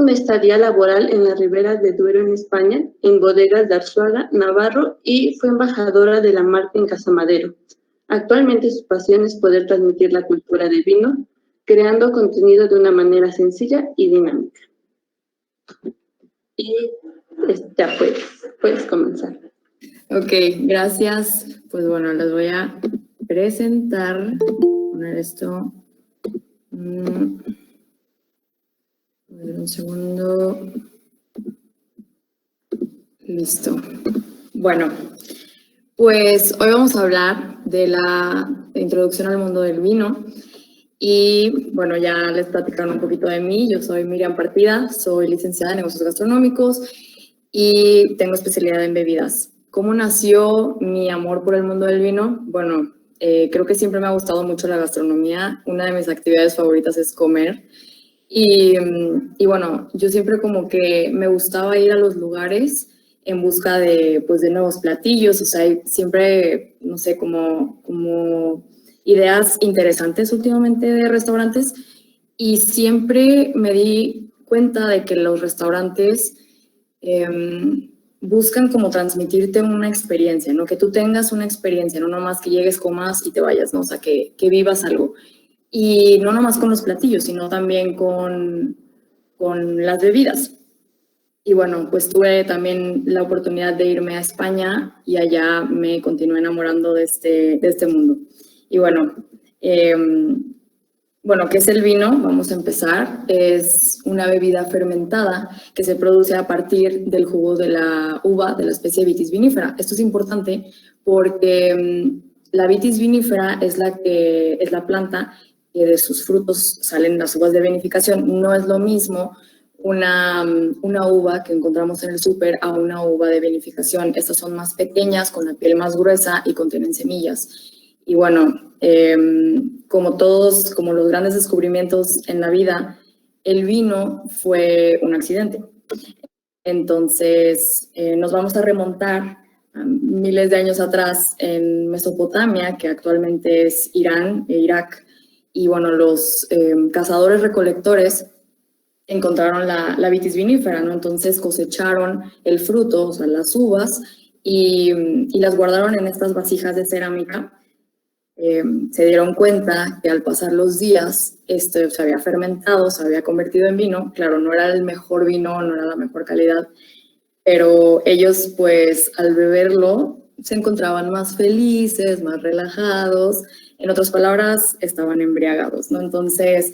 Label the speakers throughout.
Speaker 1: una estadía laboral en la Ribera de Duero, en España, en bodegas de Arzuaga, Navarro, y fue embajadora de la marca en Casamadero. Actualmente su pasión es poder transmitir la cultura del vino, creando contenido de una manera sencilla y dinámica. Y ya puedes comenzar.
Speaker 2: Ok, gracias. Pues bueno, les voy a presentar. Poner esto. A ver, un segundo. Listo. Bueno, pues hoy vamos a hablar de la introducción al mundo del vino. Y bueno, ya les platicaron un poquito de mí. Yo soy Miriam Partida, soy licenciada en negocios gastronómicos y tengo especialidad en bebidas. ¿Cómo nació mi amor por el mundo del vino? Bueno, creo que siempre me ha gustado mucho la gastronomía. Una de mis actividades favoritas es comer. Y bueno, yo siempre como que me gustaba ir a los lugares en busca de, pues, de nuevos platillos. O sea, siempre, no sé, como ideas interesantes últimamente de restaurantes. Y siempre me di cuenta de que los restaurantes buscan como transmitirte una experiencia, ¿no? Que tú tengas una experiencia, no nomás que llegues, comas y te vayas, ¿no? O sea, que vivas algo. Y no nomás con los platillos, sino también con las bebidas. Y bueno, pues tuve también la oportunidad de irme a España y allá me continué enamorando de este mundo. Y bueno, ¿qué es el vino? Vamos a empezar. Es una bebida fermentada que se produce a partir del jugo de la uva de la especie Vitis vinifera. Esto es importante porque la Vitis vinifera es la planta que de sus frutos salen las uvas de vinificación. No es lo mismo una uva que encontramos en el súper a una uva de vinificación. Estas son más pequeñas, con la piel más gruesa y contienen semillas. Y bueno, como los grandes descubrimientos en la vida, el vino fue un accidente. Entonces, nos vamos a remontar a miles de años atrás en Mesopotamia, que actualmente es Irán e Irak. Y bueno, los cazadores-recolectores encontraron la Vitis vinifera, ¿no? Entonces cosecharon el fruto, o sea, las uvas, y las guardaron en estas vasijas de cerámica. Se dieron cuenta que al pasar los días esto se había fermentado, se había convertido en vino. Claro, no era el mejor vino, no era la mejor calidad, pero ellos, pues, al beberlo se encontraban más felices, más relajados. En otras palabras, estaban embriagados, ¿no? Entonces,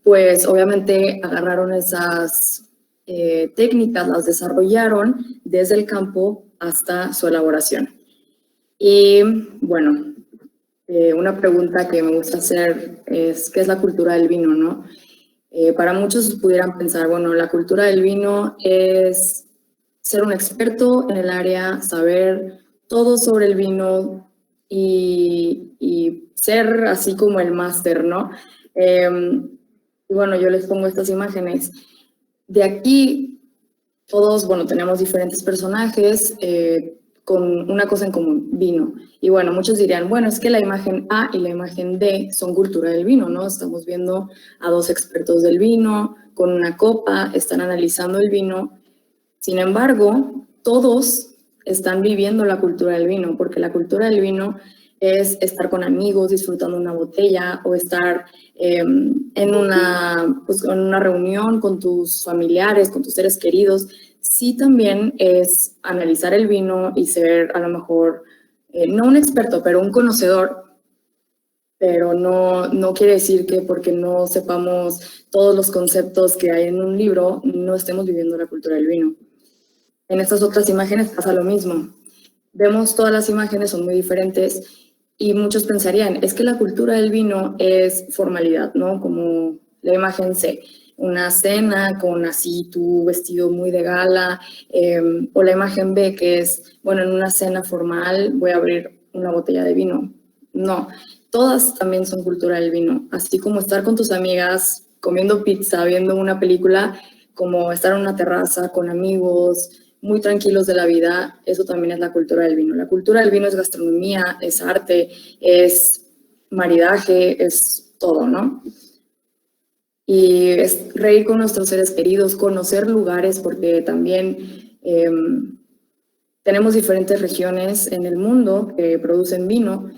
Speaker 2: pues, obviamente agarraron esas técnicas, las desarrollaron desde el campo hasta su elaboración. Y bueno, una pregunta que me gusta hacer es, ¿qué es la cultura del vino, no? Para muchos pudieran pensar, bueno, la cultura del vino es ser un experto en el área, saber todo sobre el vino y ser así como el máster, ¿no? Y bueno, yo les pongo estas imágenes. De aquí, todos, bueno, tenemos diferentes personajes, con una cosa en común, vino. Y bueno, muchos dirían, bueno, es que la imagen A y la imagen D son cultura del vino, ¿no? Estamos viendo a dos expertos del vino con una copa, están analizando el vino. Sin embargo, todos están viviendo la cultura del vino, porque la cultura del vino es estar con amigos disfrutando una botella o estar en una reunión con tus familiares, con tus seres queridos. Sí, también es analizar el vino y ser a lo mejor, no un experto, pero un conocedor, pero no quiere decir que porque no sepamos todos los conceptos que hay en un libro, no estemos viviendo la cultura del vino. En estas otras imágenes pasa lo mismo. Vemos todas las imágenes, son muy diferentes y muchos pensarían, es que la cultura del vino es formalidad, ¿no? Como la imagen C, una cena con así tu vestido muy de gala, o la imagen B, que es, bueno, en una cena formal voy a abrir una botella de vino. No, todas también son cultura del vino, así como estar con tus amigas comiendo pizza, viendo una película, como estar en una terraza con amigos, muy tranquilos de la vida. Eso también es la cultura del vino. La cultura del vino es gastronomía, es arte, es maridaje, es todo, ¿no? Y es reír con nuestros seres queridos, conocer lugares, porque también tenemos diferentes regiones en el mundo que producen vino.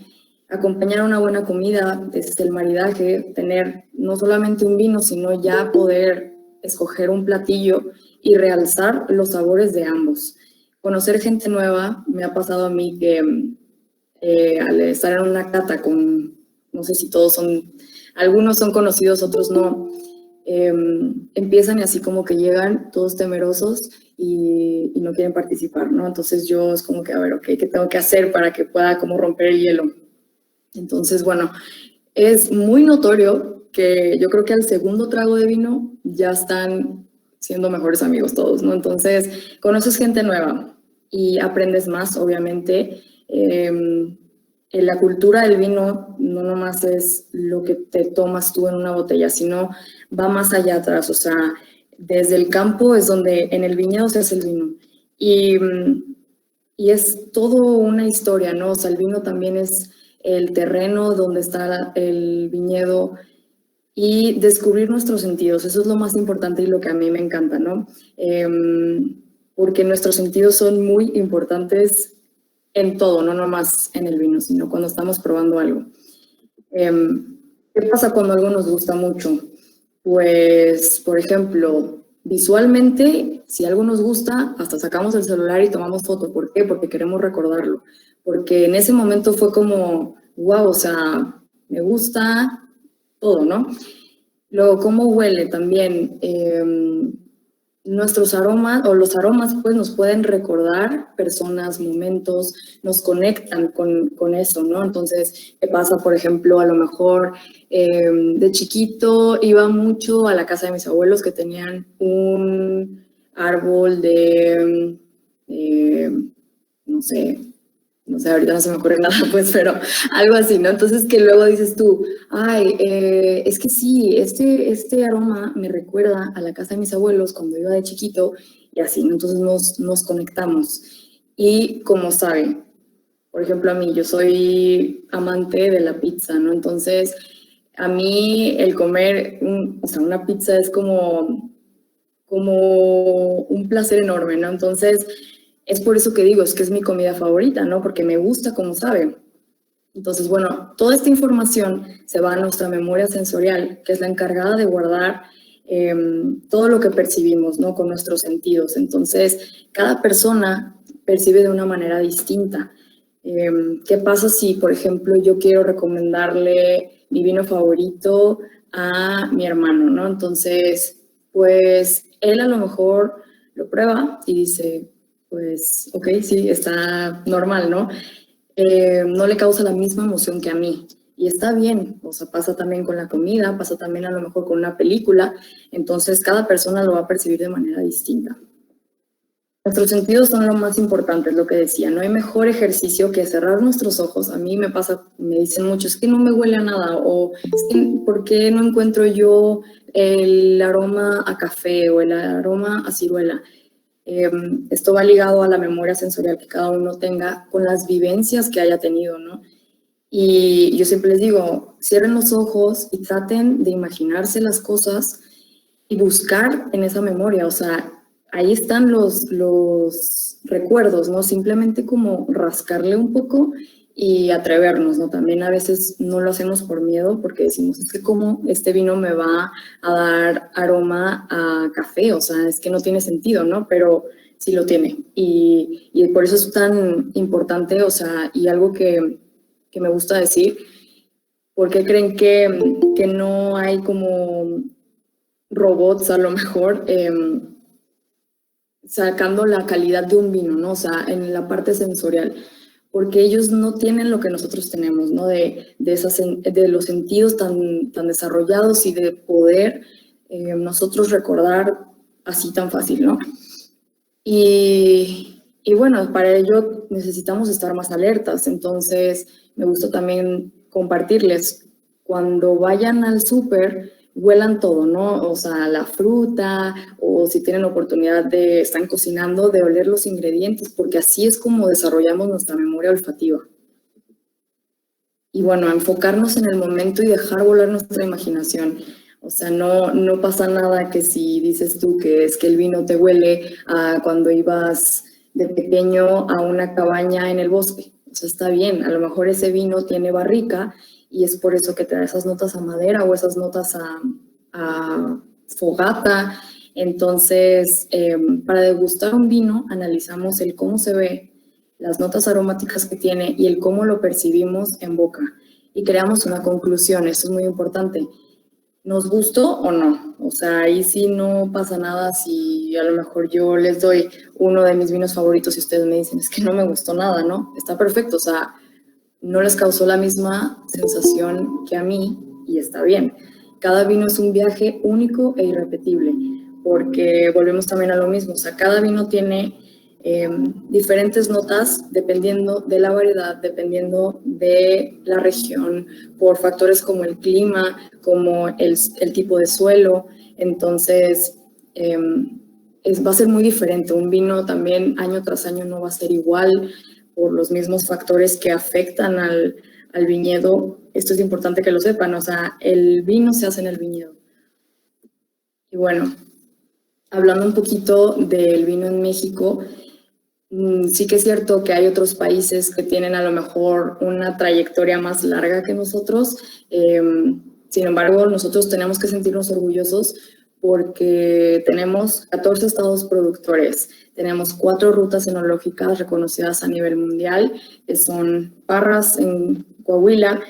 Speaker 2: Acompañar una buena comida, desde el maridaje, tener no solamente un vino, sino ya poder escoger un platillo y realzar los sabores de ambos. Conocer gente nueva, me ha pasado a mí que al estar en una cata con, no sé si todos son, algunos son conocidos, otros no, empiezan y así como que llegan todos temerosos y no quieren participar, ¿no? Entonces yo es como que, a ver, ok, ¿qué tengo que hacer para que pueda como romper el hielo? Entonces, bueno, es muy notorio que yo creo que al segundo trago de vino ya están siendo mejores amigos todos, ¿no? Entonces, conoces gente nueva y aprendes más, obviamente. En la cultura del vino no nomás es lo que te tomas tú en una botella, sino va más allá atrás, o sea, desde el campo es donde en el viñedo se hace el vino. Y es todo una historia, ¿no? O sea, el vino también es el terreno donde está el viñedo y descubrir nuestros sentidos. Eso es lo más importante y lo que a mí me encanta, ¿no? Porque nuestros sentidos son muy importantes en todo, no nomás en el vino, sino cuando estamos probando algo. ¿Qué pasa cuando algo nos gusta mucho? Pues, por ejemplo, visualmente, si algo nos gusta, hasta sacamos el celular y tomamos foto. ¿Por qué? Porque queremos recordarlo. Porque en ese momento fue como, wow, o sea, me gusta todo, ¿no? Luego, ¿cómo huele también? Nuestros aromas o los aromas pues nos pueden recordar personas, momentos, nos conectan con eso, ¿no? Entonces, ¿qué pasa? Por ejemplo, a lo mejor de chiquito iba mucho a la casa de mis abuelos que tenían un árbol de, no sé, ahorita no se me ocurre nada, pues, pero algo así, ¿no? Entonces que luego dices tú, ay, es que sí, este aroma me recuerda a la casa de mis abuelos cuando iba de chiquito y así, ¿no? Entonces nos conectamos. Y como saben, por ejemplo, a mí, yo soy amante de la pizza, ¿no? Entonces, a mí el comer, o sea, una pizza es como un placer enorme, ¿no? Entonces, es por eso que digo, es que es mi comida favorita, ¿no? Porque me gusta como sabe. Entonces, bueno, toda esta información se va a nuestra memoria sensorial, que es la encargada de guardar todo lo que percibimos, ¿no? Con nuestros sentidos. Entonces, cada persona percibe de una manera distinta. ¿Qué pasa si, por ejemplo, yo quiero recomendarle mi vino favorito a mi hermano, ¿no? Entonces, pues él a lo mejor lo prueba y dice, pues, ok, sí, está normal, ¿no? No le causa la misma emoción que a mí. Y está bien, o sea, pasa también con la comida, pasa también a lo mejor con una película, entonces cada persona lo va a percibir de manera distinta. Nuestros sentidos son lo más importante, es lo que decía, no hay mejor ejercicio que cerrar nuestros ojos. A mí me pasa, me dicen mucho, es que no me huele a nada, o es que, ¿por qué no encuentro yo el aroma a café o el aroma a ciruela? Esto va ligado a la memoria sensorial que cada uno tenga con las vivencias que haya tenido, ¿no? Y yo siempre les digo, cierren los ojos y traten de imaginarse las cosas y buscar en esa memoria, o sea, ahí están los recuerdos, ¿no? Simplemente como rascarle un poco y atrevernos, ¿no? También a veces no lo hacemos por miedo porque decimos, es que como este vino me va a dar aroma a café, o sea, es que no tiene sentido, ¿no? Pero sí lo tiene. Y por eso es tan importante, o sea, y algo que me gusta decir, porque creen que no hay como robots a lo mejor sacando la calidad de un vino, ¿no? O sea, en la parte sensorial, porque ellos no tienen lo que nosotros tenemos, ¿no? De los sentidos tan desarrollados y de poder nosotros recordar así tan fácil, ¿no? Y bueno, para ello necesitamos estar más alertas, entonces me gusta también compartirles, cuando vayan al súper, huelan todo, ¿no? O sea, la fruta, o si tienen oportunidad de, están cocinando, de oler los ingredientes, porque así es como desarrollamos nuestra memoria olfativa. Y bueno, enfocarnos en el momento y dejar volar nuestra imaginación. O sea, no pasa nada que si dices tú que es que el vino te huele a cuando ibas de pequeño a una cabaña en el bosque. O sea, está bien, a lo mejor ese vino tiene barrica y es por eso que te da esas notas a madera o esas notas a fogata. Entonces, para degustar un vino, analizamos el cómo se ve, las notas aromáticas que tiene y el cómo lo percibimos en boca. Y creamos una conclusión, esto es muy importante. ¿Nos gustó o no? O sea, ahí sí no pasa nada si a lo mejor yo les doy uno de mis vinos favoritos y ustedes me dicen, es que no me gustó nada, ¿no? Está perfecto, o sea, no les causó la misma sensación que a mí y está bien. Cada vino es un viaje único e irrepetible, porque volvemos también a lo mismo, o sea, cada vino tiene diferentes notas dependiendo de la variedad, dependiendo de la región, por factores como el clima, como el tipo de suelo. Entonces, va a ser muy diferente. Un vino también año tras año no va a ser igual por los mismos factores que afectan al viñedo. Esto es importante que lo sepan, o sea, el vino se hace en el viñedo. Y bueno, hablando un poquito del vino en México, sí que es cierto que hay otros países que tienen a lo mejor una trayectoria más larga que nosotros. Sin embargo, nosotros tenemos que sentirnos orgullosos porque tenemos 14 estados productores, tenemos 4 rutas enológicas reconocidas a nivel mundial, que son Parras en Coahuila,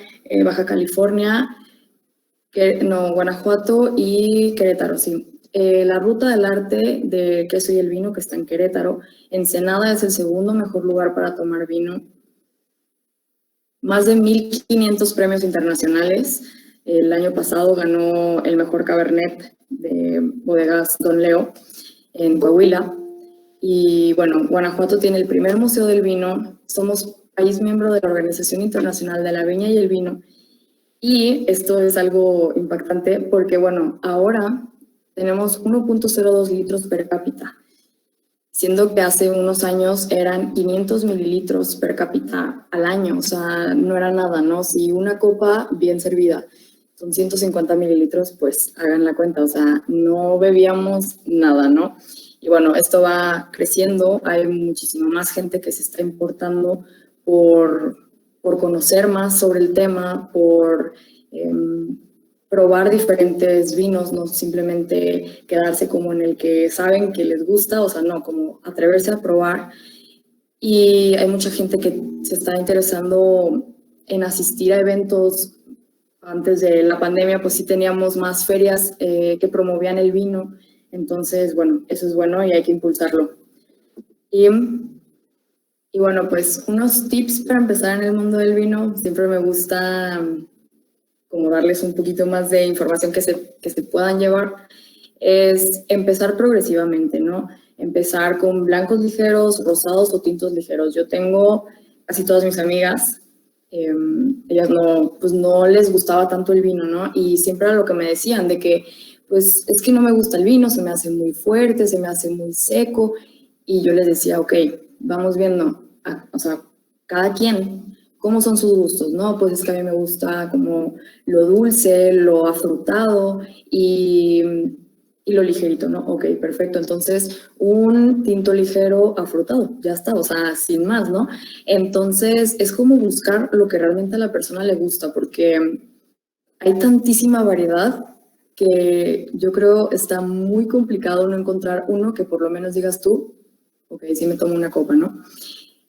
Speaker 2: Baja California, Guanajuato y Querétaro, sí. La Ruta del Arte de Queso y el Vino, que está en Querétaro. Ensenada es el segundo mejor lugar para tomar vino. Más de 1,500 premios internacionales. El año pasado ganó el mejor Cabernet de Bodegas Don Leo en Coahuila. Y bueno, Guanajuato tiene el primer Museo del Vino. Somos país miembro de la Organización Internacional de la Viña y el Vino. Y esto es algo impactante porque, bueno, ahora tenemos 1.02 litros per cápita, siendo que hace unos años eran 500 mililitros per cápita al año, o sea, no era nada, ¿no? Si una copa bien servida son 150 mililitros, pues hagan la cuenta, o sea, no bebíamos nada, ¿no? Y bueno, esto va creciendo, hay muchísima más gente que se está importando por conocer más sobre el tema, por probar diferentes vinos, no simplemente quedarse como en el que saben que les gusta, o sea, no, como atreverse a probar. Y hay mucha gente que se está interesando en asistir a eventos. Antes de la pandemia, pues sí teníamos más ferias que promovían el vino. Entonces, bueno, eso es bueno y hay que impulsarlo. Y bueno, pues unos tips para empezar en el mundo del vino. Siempre me gusta como darles un poquito más de información que se puedan llevar. Es empezar progresivamente, ¿no? Empezar con blancos ligeros, rosados o tintos ligeros. Yo tengo casi todas mis amigas, ellas no les gustaba tanto el vino, ¿no? Y siempre era lo que me decían, de que, pues, es que no me gusta el vino, se me hace muy fuerte, se me hace muy seco. Y yo les decía, ok, vamos viendo, o sea, cada quien, cómo son sus gustos, ¿no? Pues es que a mí me gusta como lo dulce, lo afrutado y lo ligerito, ¿no? Ok, perfecto. Entonces, un tinto ligero afrutado, ya está, o sea, sin más, ¿no? Entonces, es como buscar lo que realmente a la persona le gusta, porque hay tantísima variedad que yo creo está muy complicado no encontrar uno que por lo menos digas tú, ok, sí me tomo una copa, ¿no?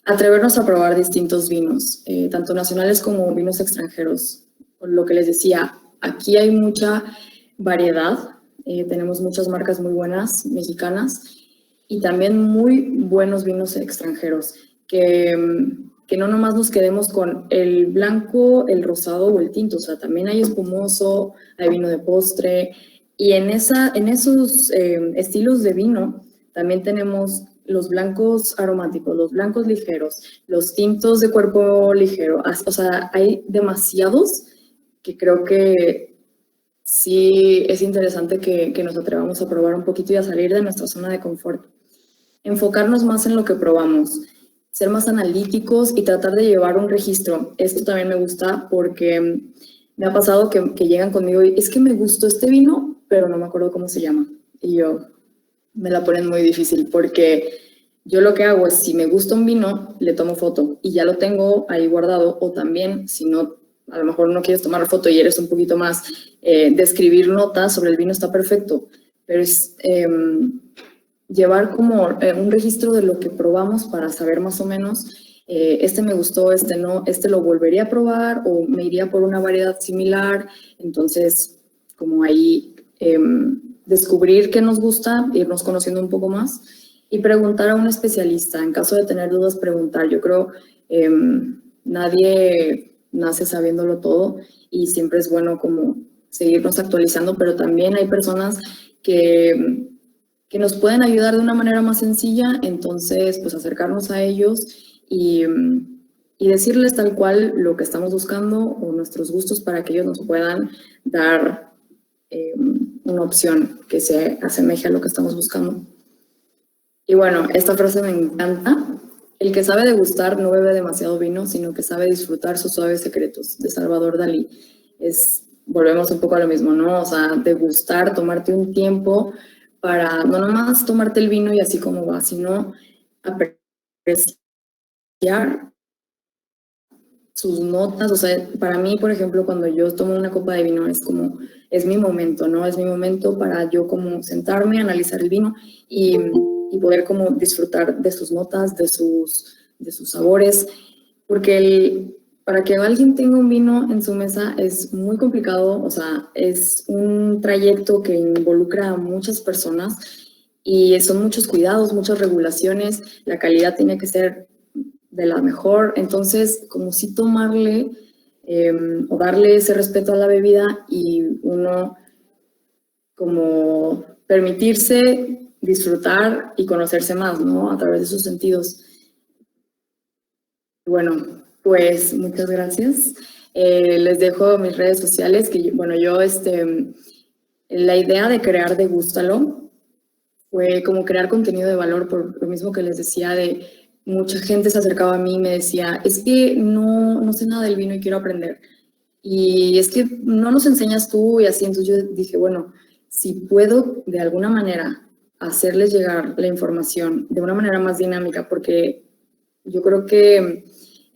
Speaker 2: Atrevernos a probar distintos vinos, tanto nacionales como vinos extranjeros. Por lo que les decía, aquí hay mucha variedad, tenemos muchas marcas muy buenas, mexicanas, y también muy buenos vinos extranjeros, que no nomás nos quedemos con el blanco, el rosado o el tinto, o sea, también hay espumoso, hay vino de postre, y en esos estilos de vino también tenemos los blancos aromáticos, los blancos ligeros, los tintos de cuerpo ligero, o sea, hay demasiados que creo que sí es interesante que nos atrevamos a probar un poquito y a salir de nuestra zona de confort. Enfocarnos más en lo que probamos, ser más analíticos y tratar de llevar un registro. Esto también me gusta porque Me ha pasado que llegan conmigo y es que me gustó este vino, pero no me acuerdo cómo se llama. Y yo, me la ponen muy difícil porque yo lo que hago es, si me gusta un vino, le tomo foto y ya lo tengo ahí guardado. O también, si no, a lo mejor no quieres tomar foto y eres un poquito más de escribir notas sobre el vino, está perfecto. Pero es llevar como un registro de lo que probamos para saber más o menos, este me gustó, este no, este lo volvería a probar o me iría por una variedad similar. Entonces, como ahí descubrir qué nos gusta, irnos conociendo un poco más y preguntar a un especialista. En caso de tener dudas, preguntar. Yo creo nadie nace sabiéndolo todo y siempre es bueno como seguirnos actualizando, pero también hay personas que nos pueden ayudar de una manera más sencilla. Entonces, pues acercarnos a ellos y decirles tal cual lo que estamos buscando o nuestros gustos para que ellos nos puedan dar una opción que se asemeje a lo que estamos buscando. Y bueno, esta frase me encanta. El que sabe degustar no bebe demasiado vino, sino que sabe disfrutar sus suaves secretos, de Salvador Dalí. Volvemos un poco a lo mismo, ¿no? O sea, degustar, tomarte un tiempo para no nomás tomarte el vino y así como va, sino apreciar sus notas. O sea, para mí, por ejemplo, cuando yo tomo una copa de vino es mi momento, ¿no? Es mi momento para yo como sentarme, analizar el vino y poder como disfrutar de sus notas, de sus sabores, porque para que alguien tenga un vino en su mesa es muy complicado. O sea, es un trayecto que involucra a muchas personas y son muchos cuidados, muchas regulaciones, la calidad tiene que ser de la mejor. Entonces, como si tomarle o darle ese respeto a la bebida y uno como permitirse disfrutar y conocerse más, ¿no? A través de sus sentidos. Bueno, pues muchas gracias. Les dejo mis redes sociales, que bueno, la idea de crear Degústalo fue como crear contenido de valor, por lo mismo que les decía, de mucha gente se acercaba a mí y me decía, es que no sé nada del vino y quiero aprender. Y es que no nos enseñas tú y así. Entonces yo dije, bueno, si puedo de alguna manera hacerles llegar la información de una manera más dinámica, porque yo creo que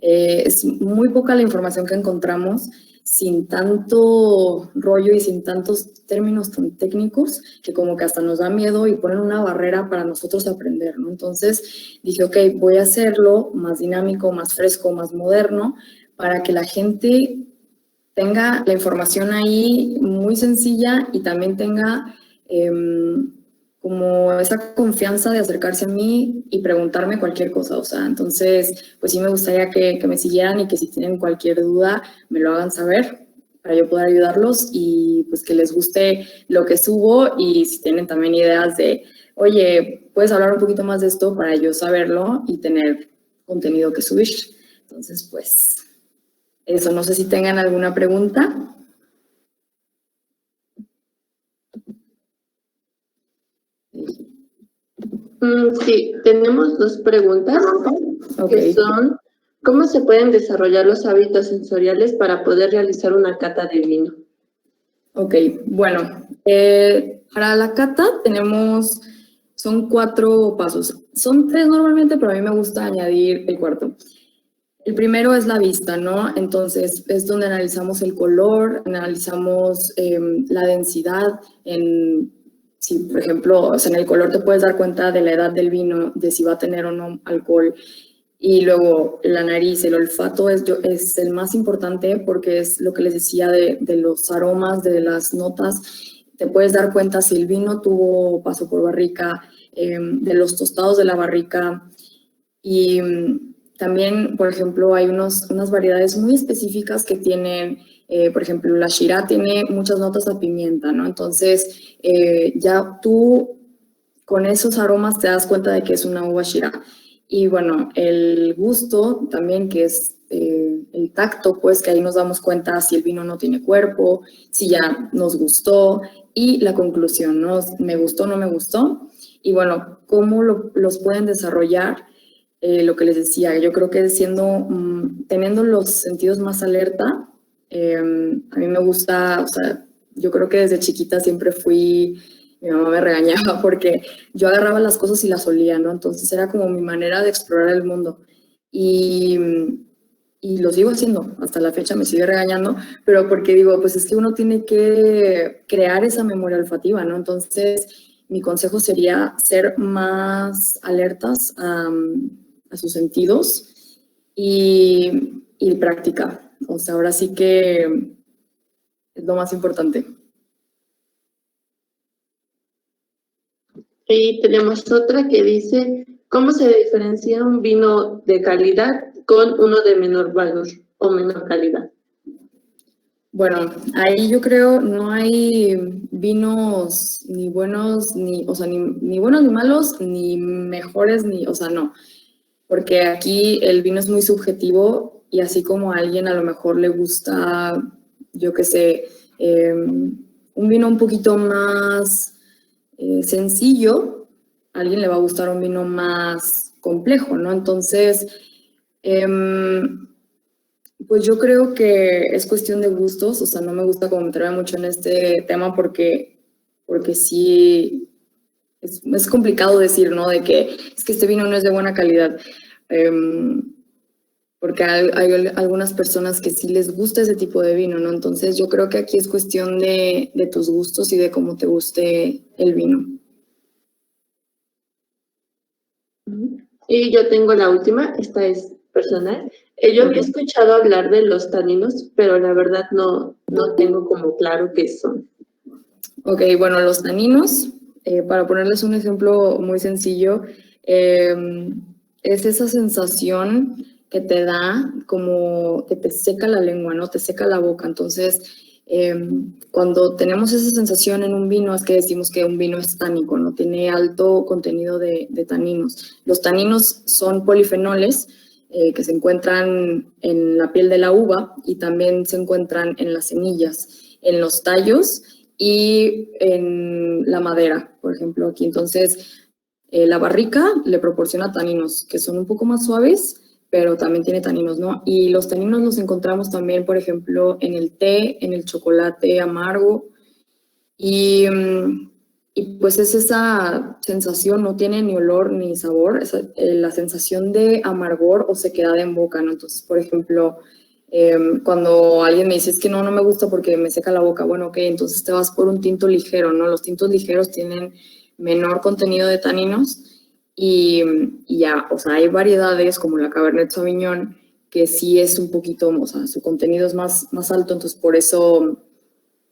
Speaker 2: es muy poca la información que encontramos sin tanto rollo y sin tantos términos tan técnicos que como que hasta nos da miedo y ponen una barrera para nosotros aprender, ¿no? Entonces dije, ok, voy a hacerlo más dinámico, más fresco, más moderno, para que la gente tenga la información ahí muy sencilla y también tenga como esa confianza de acercarse a mí y preguntarme cualquier cosa. O sea, entonces, pues sí me gustaría que me siguieran y que si tienen cualquier duda me lo hagan saber para yo poder ayudarlos y pues que les guste lo que subo. Y si tienen también ideas de, oye, puedes hablar un poquito más de esto para yo saberlo y tener contenido que subir. Entonces, pues eso, no sé si tengan alguna pregunta.
Speaker 1: Sí, tenemos dos preguntas que son, ¿cómo se pueden desarrollar los hábitos sensoriales para poder realizar una cata de vino?
Speaker 2: Ok, bueno, para la cata son 4 pasos. Son 3 normalmente, pero a mí me gusta añadir el cuarto. El primero es la vista, ¿no? Entonces es donde analizamos el color, analizamos la densidad. Si, por ejemplo, o sea, en el color te puedes dar cuenta de la edad del vino, de si va a tener o no alcohol. Y luego la nariz, el olfato es el más importante porque es lo que les decía de los aromas, de las notas. Te puedes dar cuenta si el vino tuvo paso por barrica, de los tostados de la barrica. Y también, por ejemplo, hay unas variedades muy específicas que tienen, por ejemplo, la Shiraz tiene muchas notas a pimienta, ¿no? Entonces, ya tú con esos aromas te das cuenta de que es una uva Shiraz. Y bueno, el gusto también, que es el tacto, pues que ahí nos damos cuenta si el vino no tiene cuerpo, si ya nos gustó, y la conclusión, ¿no? ¿Me gustó, no me gustó? Y bueno, ¿cómo los pueden desarrollar? Lo que les decía, yo creo que teniendo los sentidos más alerta, A mí me gusta, o sea, yo creo que desde chiquita siempre fui, mi mamá me regañaba porque yo agarraba las cosas y las olía, ¿no? Entonces era como mi manera de explorar el mundo. Y, y lo sigo haciendo, hasta la fecha me sigue regañando, pero porque digo, pues es que uno tiene que crear esa memoria olfativa, ¿no? Entonces, mi consejo sería ser más alertas a sus sentidos y práctica. O sea, ahora sí que es lo más importante.
Speaker 1: Y tenemos otra que dice, ¿cómo se diferencia un vino de calidad con uno de menor valor o menor calidad?
Speaker 2: Bueno, ahí yo creo no hay vinos ni buenos, ni, o sea, ni buenos ni malos, ni mejores, ni, o sea, no. Porque aquí el vino es muy subjetivo y así como a alguien a lo mejor le gusta, yo qué sé, un vino un poquito más sencillo, a alguien le va a gustar un vino más complejo, ¿no? Entonces, pues yo creo que es cuestión de gustos, o sea, no me gusta como meterme mucho en este tema porque sí es complicado decir, ¿no? De que es que este vino no es de buena calidad. Porque hay algunas personas que sí les gusta ese tipo de vino, ¿no? Entonces yo creo que aquí es cuestión de tus gustos y de cómo te guste el vino.
Speaker 1: Y yo tengo la última, esta es personal. Yo había escuchado hablar de los taninos, pero la verdad no tengo como claro qué son.
Speaker 2: Ok, bueno, los taninos, para ponerles un ejemplo muy sencillo, es esa sensación que te da como que te seca la lengua, ¿no? Te seca la boca. Entonces, cuando tenemos esa sensación en un vino, es que decimos que un vino es tánico, ¿no? Tiene alto contenido de taninos. Los taninos son polifenoles que se encuentran en la piel de la uva y también se encuentran en las semillas, en los tallos y en la madera, por ejemplo, aquí. Entonces, la barrica le proporciona taninos que son un poco más suaves, pero también tiene taninos, ¿no? Y los taninos los encontramos también, por ejemplo, en el té, en el chocolate amargo. Y, y pues es esa sensación, no tiene ni olor ni sabor, la sensación de amargor o sequedad en boca, ¿no? Entonces, por ejemplo, cuando alguien me dice, es que no me gusta porque me seca la boca, bueno, ok, entonces te vas por un tinto ligero, ¿no? Los tintos ligeros tienen menor contenido de taninos y ya, o sea, hay variedades como la Cabernet Sauvignon que sí es un poquito, o sea, su contenido es más alto, entonces por eso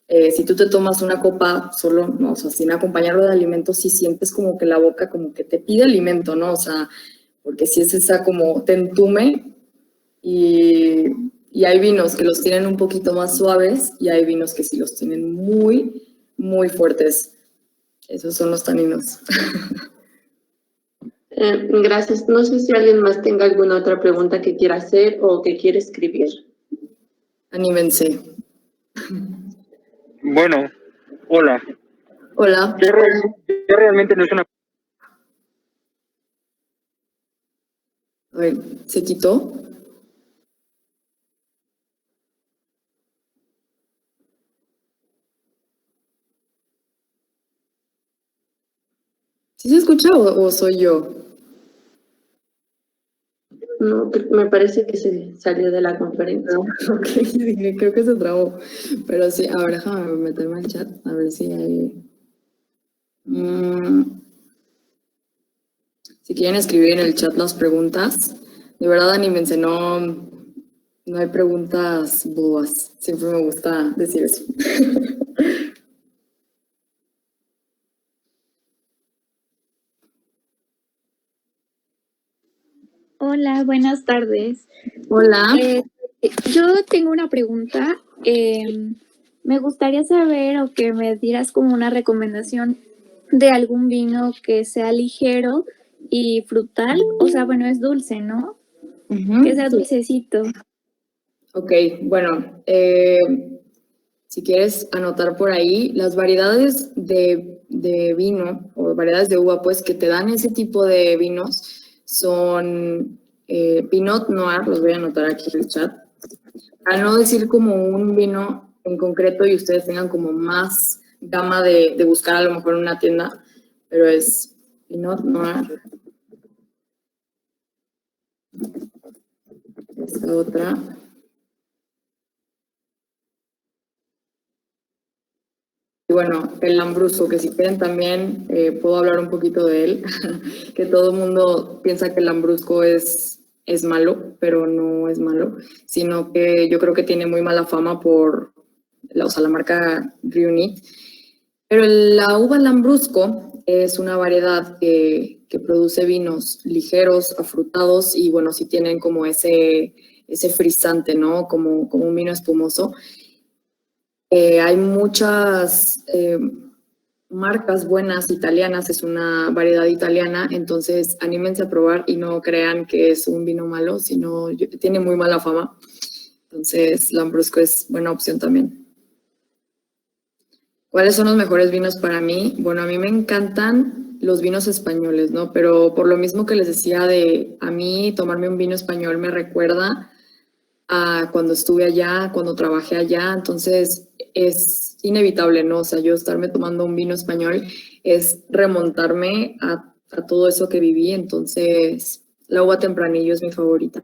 Speaker 2: si tú te tomas una copa solo, ¿no? O sea, sin acompañarlo de alimentos, sí sientes como que la boca como que te pide alimento, ¿no? O sea, porque si es esa como te entume y, y hay vinos que los tienen un poquito más suaves y hay vinos que sí los tienen muy fuertes. Esos son los taninos.
Speaker 1: Gracias. No sé si alguien más tenga alguna otra pregunta que quiera hacer o que quiera escribir.
Speaker 2: Anímense.
Speaker 3: Bueno, hola.
Speaker 2: Hola.
Speaker 3: Yo realmente no es una...
Speaker 2: A ver, ¿se quitó? ¿Sí se escucha o soy yo?
Speaker 1: No, me parece que se salió de la conferencia.
Speaker 2: Ok, dije, creo que se trabó. Pero sí, a ver, déjame meterme al chat, a ver si hay... Si quieren escribir en el chat las preguntas, de verdad anímense, no hay preguntas bobas. Siempre me gusta decir eso.
Speaker 4: Hola, buenas tardes.
Speaker 2: Hola.
Speaker 4: Yo tengo una pregunta. Me gustaría saber o que me dieras como una recomendación de algún vino que sea ligero y frutal. O sea, bueno, es dulce, ¿no? Que sea dulcecito.
Speaker 2: Ok, bueno, si quieres anotar por ahí, las variedades de vino o variedades de uva, pues que te dan ese tipo de vinos son Pinot Noir, los voy a anotar aquí en el chat. al no decir como un vino en concreto y ustedes tengan como más gama de buscar a lo mejor en una tienda, pero es Pinot Noir. Esta otra. Y bueno, el Lambrusco, que si quieren también puedo hablar un poquito de él, que todo el mundo piensa que el Lambrusco es malo, pero no es malo, sino que yo creo que tiene muy mala fama por la marca Riunit. Pero la uva Lambrusco es una variedad que produce vinos ligeros, afrutados y bueno, sí tienen como ese frisante, ¿no? Como un vino espumoso. Hay muchas marcas buenas italianas, es una variedad italiana, entonces anímense a probar y no crean que es un vino malo, sino tiene muy mala fama. Entonces, Lambrusco es buena opción también. ¿Cuáles son los mejores vinos para mí? Bueno, a mí me encantan los vinos españoles, ¿no? Pero por lo mismo que les decía a mí tomarme un vino español me recuerda a cuando estuve allá, cuando trabajé allá, entonces es inevitable, ¿no? O sea, yo estarme tomando un vino español es remontarme a todo eso que viví, entonces la uva tempranillo es mi favorita.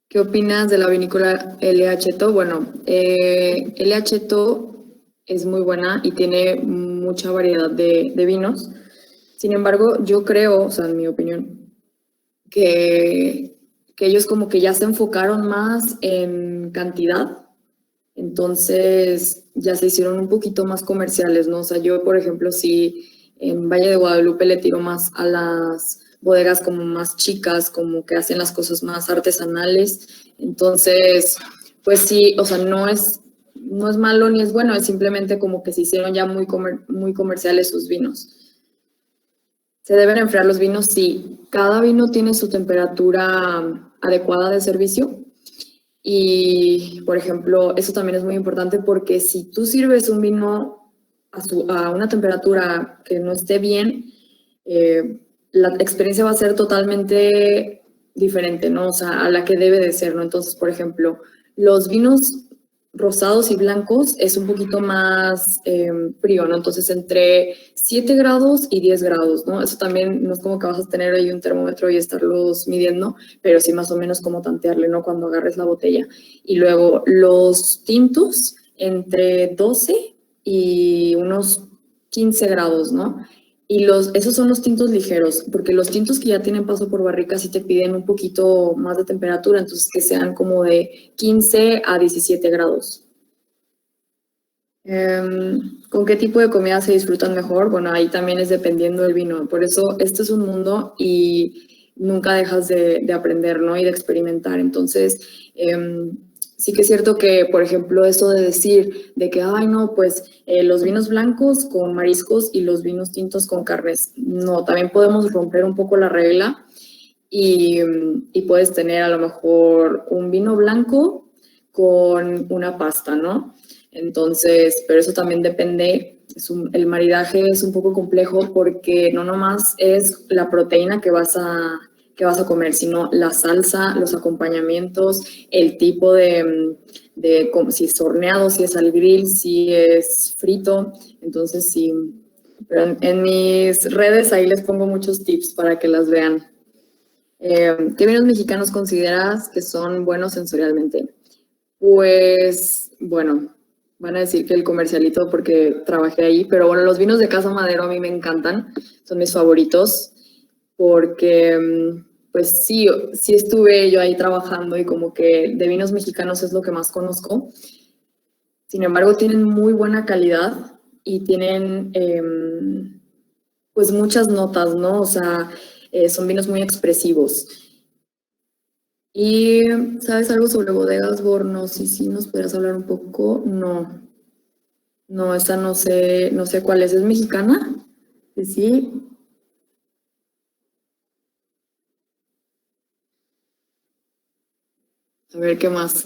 Speaker 2: ¿Qué opinas de la vinícola LH To? Bueno, LH To es muy buena y tiene mucha variedad de vinos. Sin embargo, yo creo, o sea, en mi opinión, que ellos como que ya se enfocaron más en cantidad, entonces ya se hicieron un poquito más comerciales, ¿no? O sea, yo, por ejemplo, sí en Valle de Guadalupe le tiro más a las bodegas como más chicas, como que hacen las cosas más artesanales, entonces, pues sí, o sea, no es malo ni es bueno, es simplemente como que se hicieron ya muy comerciales sus vinos. ¿Se deben enfriar los vinos? Sí. Cada vino tiene su temperatura adecuada de servicio. Y, por ejemplo, eso también es muy importante porque si tú sirves un vino a una temperatura que no esté bien, la experiencia va a ser totalmente diferente, ¿no? O sea, a la que debe de ser, ¿no? Entonces, por ejemplo, los vinos rosados y blancos es un poquito más frío, ¿no? Entonces, entre 7 grados y 10 grados, ¿no? Eso también no es como que vas a tener ahí un termómetro y estarlos midiendo, pero sí más o menos como tantearle, ¿no? Cuando agarres la botella. Y luego, los tintos entre 12 y unos 15 grados, ¿no? Y esos son los tintos ligeros, porque los tintos que ya tienen paso por barrica sí te piden un poquito más de temperatura, entonces que sean como de 15 a 17 grados. ¿Con qué tipo de comida se disfrutan mejor? Bueno, ahí también es dependiendo del vino. Por eso este es un mundo y nunca dejas de aprender, ¿no? Y de experimentar. Entonces, sí que es cierto que, por ejemplo, eso de decir de que, ay, no, pues los vinos blancos con mariscos y los vinos tintos con carnes. No, también podemos romper un poco la regla y puedes tener a lo mejor un vino blanco con una pasta, ¿no? Entonces, pero eso también depende, el maridaje es un poco complejo porque no nomás es la proteína que vas a comer, sino la salsa, los acompañamientos, el tipo de si es horneado, si es al grill, si es frito. Entonces, sí, pero en mis redes ahí les pongo muchos tips para que las vean. ¿Qué vinos mexicanos consideras que son buenos sensorialmente? Pues, bueno, van a decir que el comercialito porque trabajé ahí, pero bueno, los vinos de Casa Madero a mí me encantan, son mis favoritos, porque pues sí estuve yo ahí trabajando y como que de vinos mexicanos es lo que más conozco. Sin embargo, tienen muy buena calidad y tienen pues muchas notas, ¿no? O sea, son vinos muy expresivos. ¿Y sabes algo sobre bodegas Bornos? Y si nos podrías hablar un poco. No, esa no sé cuál es. ¿Es mexicana? Sí. A ver, ¿qué más?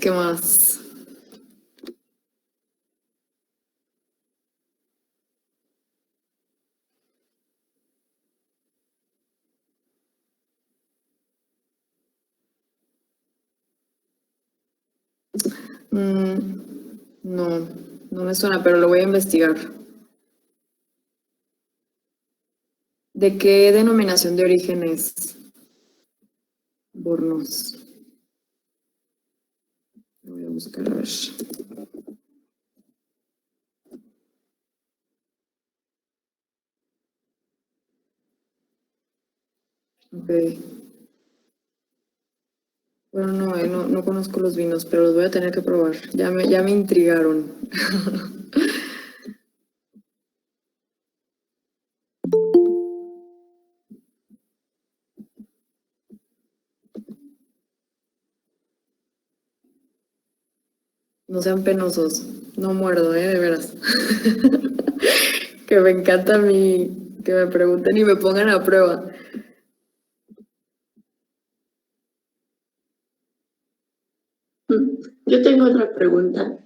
Speaker 2: No, no me suena, pero lo voy a investigar. ¿De qué denominación de origen es Bornos? Lo voy a buscar a ver. Ok. Bueno, no conozco los vinos, pero los voy a tener que probar. Ya me intrigaron. No sean penosos. No muerdo, de veras. Que me encanta a mí que me pregunten y me pongan a prueba.
Speaker 1: Yo tengo otra pregunta.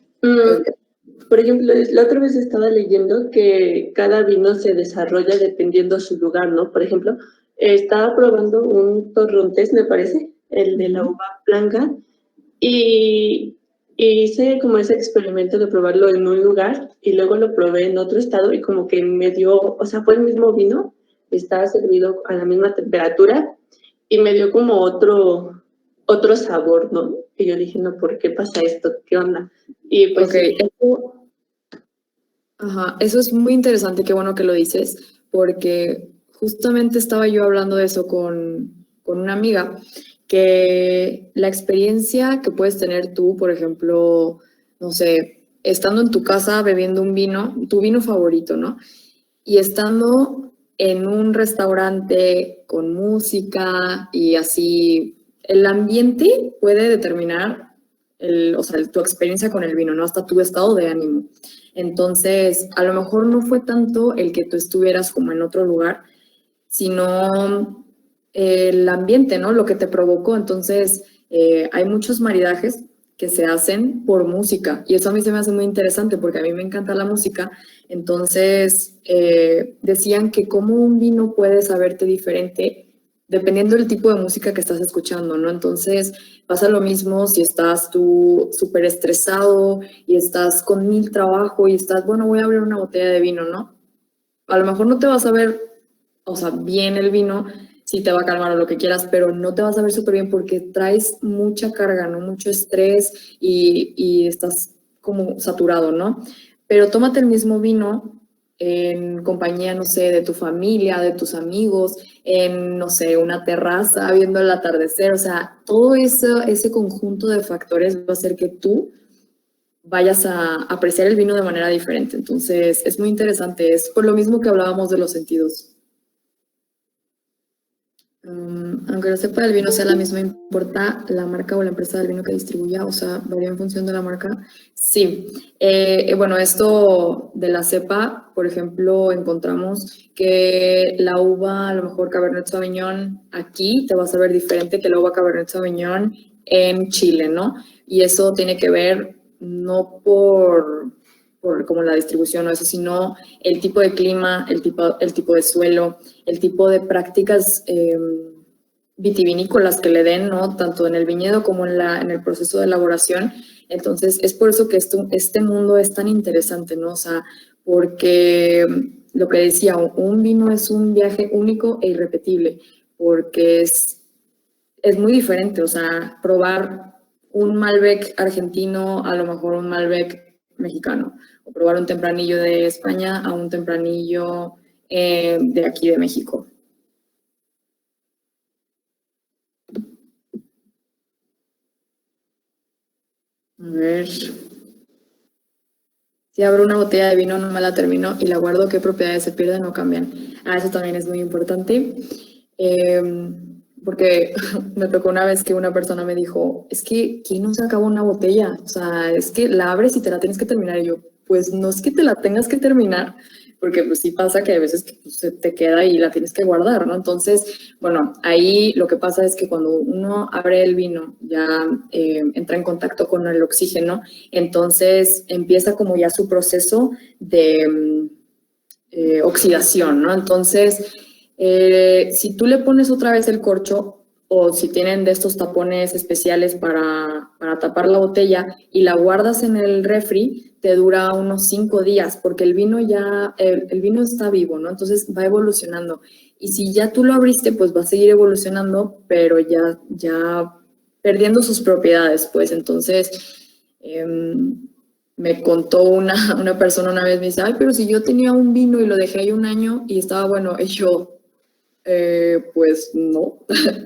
Speaker 1: Por ejemplo, la otra vez estaba leyendo que cada vino se desarrolla dependiendo su lugar, ¿no? Por ejemplo, estaba probando un Torrontés, me parece, el de la uva blanca, y, y hice como ese experimento de probarlo en un lugar y luego lo probé en otro estado y como que me dio, o sea, fue el mismo vino, estaba servido a la misma temperatura y me dio como otro sabor, ¿no? Y yo dije, no, ¿por qué pasa esto? ¿Qué onda? Y pues
Speaker 2: Ok, ajá, eso es muy interesante, qué bueno que lo dices, porque justamente estaba yo hablando de eso con una amiga, que la experiencia que puedes tener tú, por ejemplo, no sé, estando en tu casa bebiendo un vino, tu vino favorito, ¿no? Y estando en un restaurante con música y así, el ambiente puede determinar o sea, tu experiencia con el vino, ¿no? Hasta tu estado de ánimo. Entonces, a lo mejor no fue tanto el que tú estuvieras como en otro lugar, sino el ambiente, ¿no? Lo que te provocó. Entonces, hay muchos maridajes que se hacen por música y eso a mí se me hace muy interesante porque a mí me encanta la música. Entonces, decían que cómo un vino puede saberte diferente dependiendo del tipo de música que estás escuchando, ¿no? Entonces, pasa lo mismo si estás tú súper estresado y estás con 1000 trabajo y estás, bueno, voy a abrir una botella de vino, ¿no? A lo mejor no te vas a ver, o sea, bien el vino, sí te va a calmar o lo que quieras, pero no te vas a ver súper bien porque traes mucha carga, ¿no? Mucho estrés y estás como saturado, ¿no? Pero tómate el mismo vino en compañía, no sé, de tu familia, de tus amigos, en, no sé, una terraza, viendo el atardecer, o sea, todo ese conjunto de factores va a hacer que tú vayas a apreciar el vino de manera diferente. Entonces, es muy interesante, es por lo mismo que hablábamos de los sentidos. Aunque no sepa del vino sea la misma, ¿importa la marca o la empresa del vino que distribuya? O sea, ¿varía en función de la marca? Sí. Bueno, esto de la cepa, por ejemplo, encontramos que la uva, a lo mejor Cabernet Sauvignon, aquí te va a saber diferente que la uva Cabernet Sauvignon en Chile, ¿no? Y eso tiene que ver no por como la distribución o eso, sino el tipo de clima, el tipo de suelo, el tipo de prácticas vitivinícolas que le den, ¿no? Tanto en el viñedo como en el proceso de elaboración. Entonces, es por eso que este mundo es tan interesante, ¿no? O sea, porque lo que decía, un vino es un viaje único e irrepetible, porque es muy diferente, o sea, probar un Malbec argentino, a lo mejor un Malbec mexicano, o probar un tempranillo de España a un tempranillo de aquí de México. A ver. Si abro una botella de vino, no me la termino y la guardo, ¿qué propiedades se pierden o cambian? Eso también es muy importante. Porque me tocó una vez que una persona me dijo, es que ¿quién no se acaba una botella? O sea, es que la abres y te la tienes que terminar. Y yo, pues no es que te la tengas que terminar, porque pues sí pasa que a veces que, pues, se te queda y la tienes que guardar, ¿no? Entonces, bueno, ahí lo que pasa es que cuando uno abre el vino, ya entra en contacto con el oxígeno, entonces empieza como ya su proceso de oxidación, ¿no? Entonces, si tú le pones otra vez el corcho, o si tienen de estos tapones especiales para tapar la botella y la guardas en el refri, te dura unos 5 días, porque el vino el vino está vivo, ¿no? Entonces va evolucionando. Y si ya tú lo abriste, pues va a seguir evolucionando, pero ya perdiendo sus propiedades, pues. Entonces, me contó una persona una vez, me dice, ay, pero si yo tenía un vino y lo dejé ahí 1 año y estaba bueno, y yo, pues no,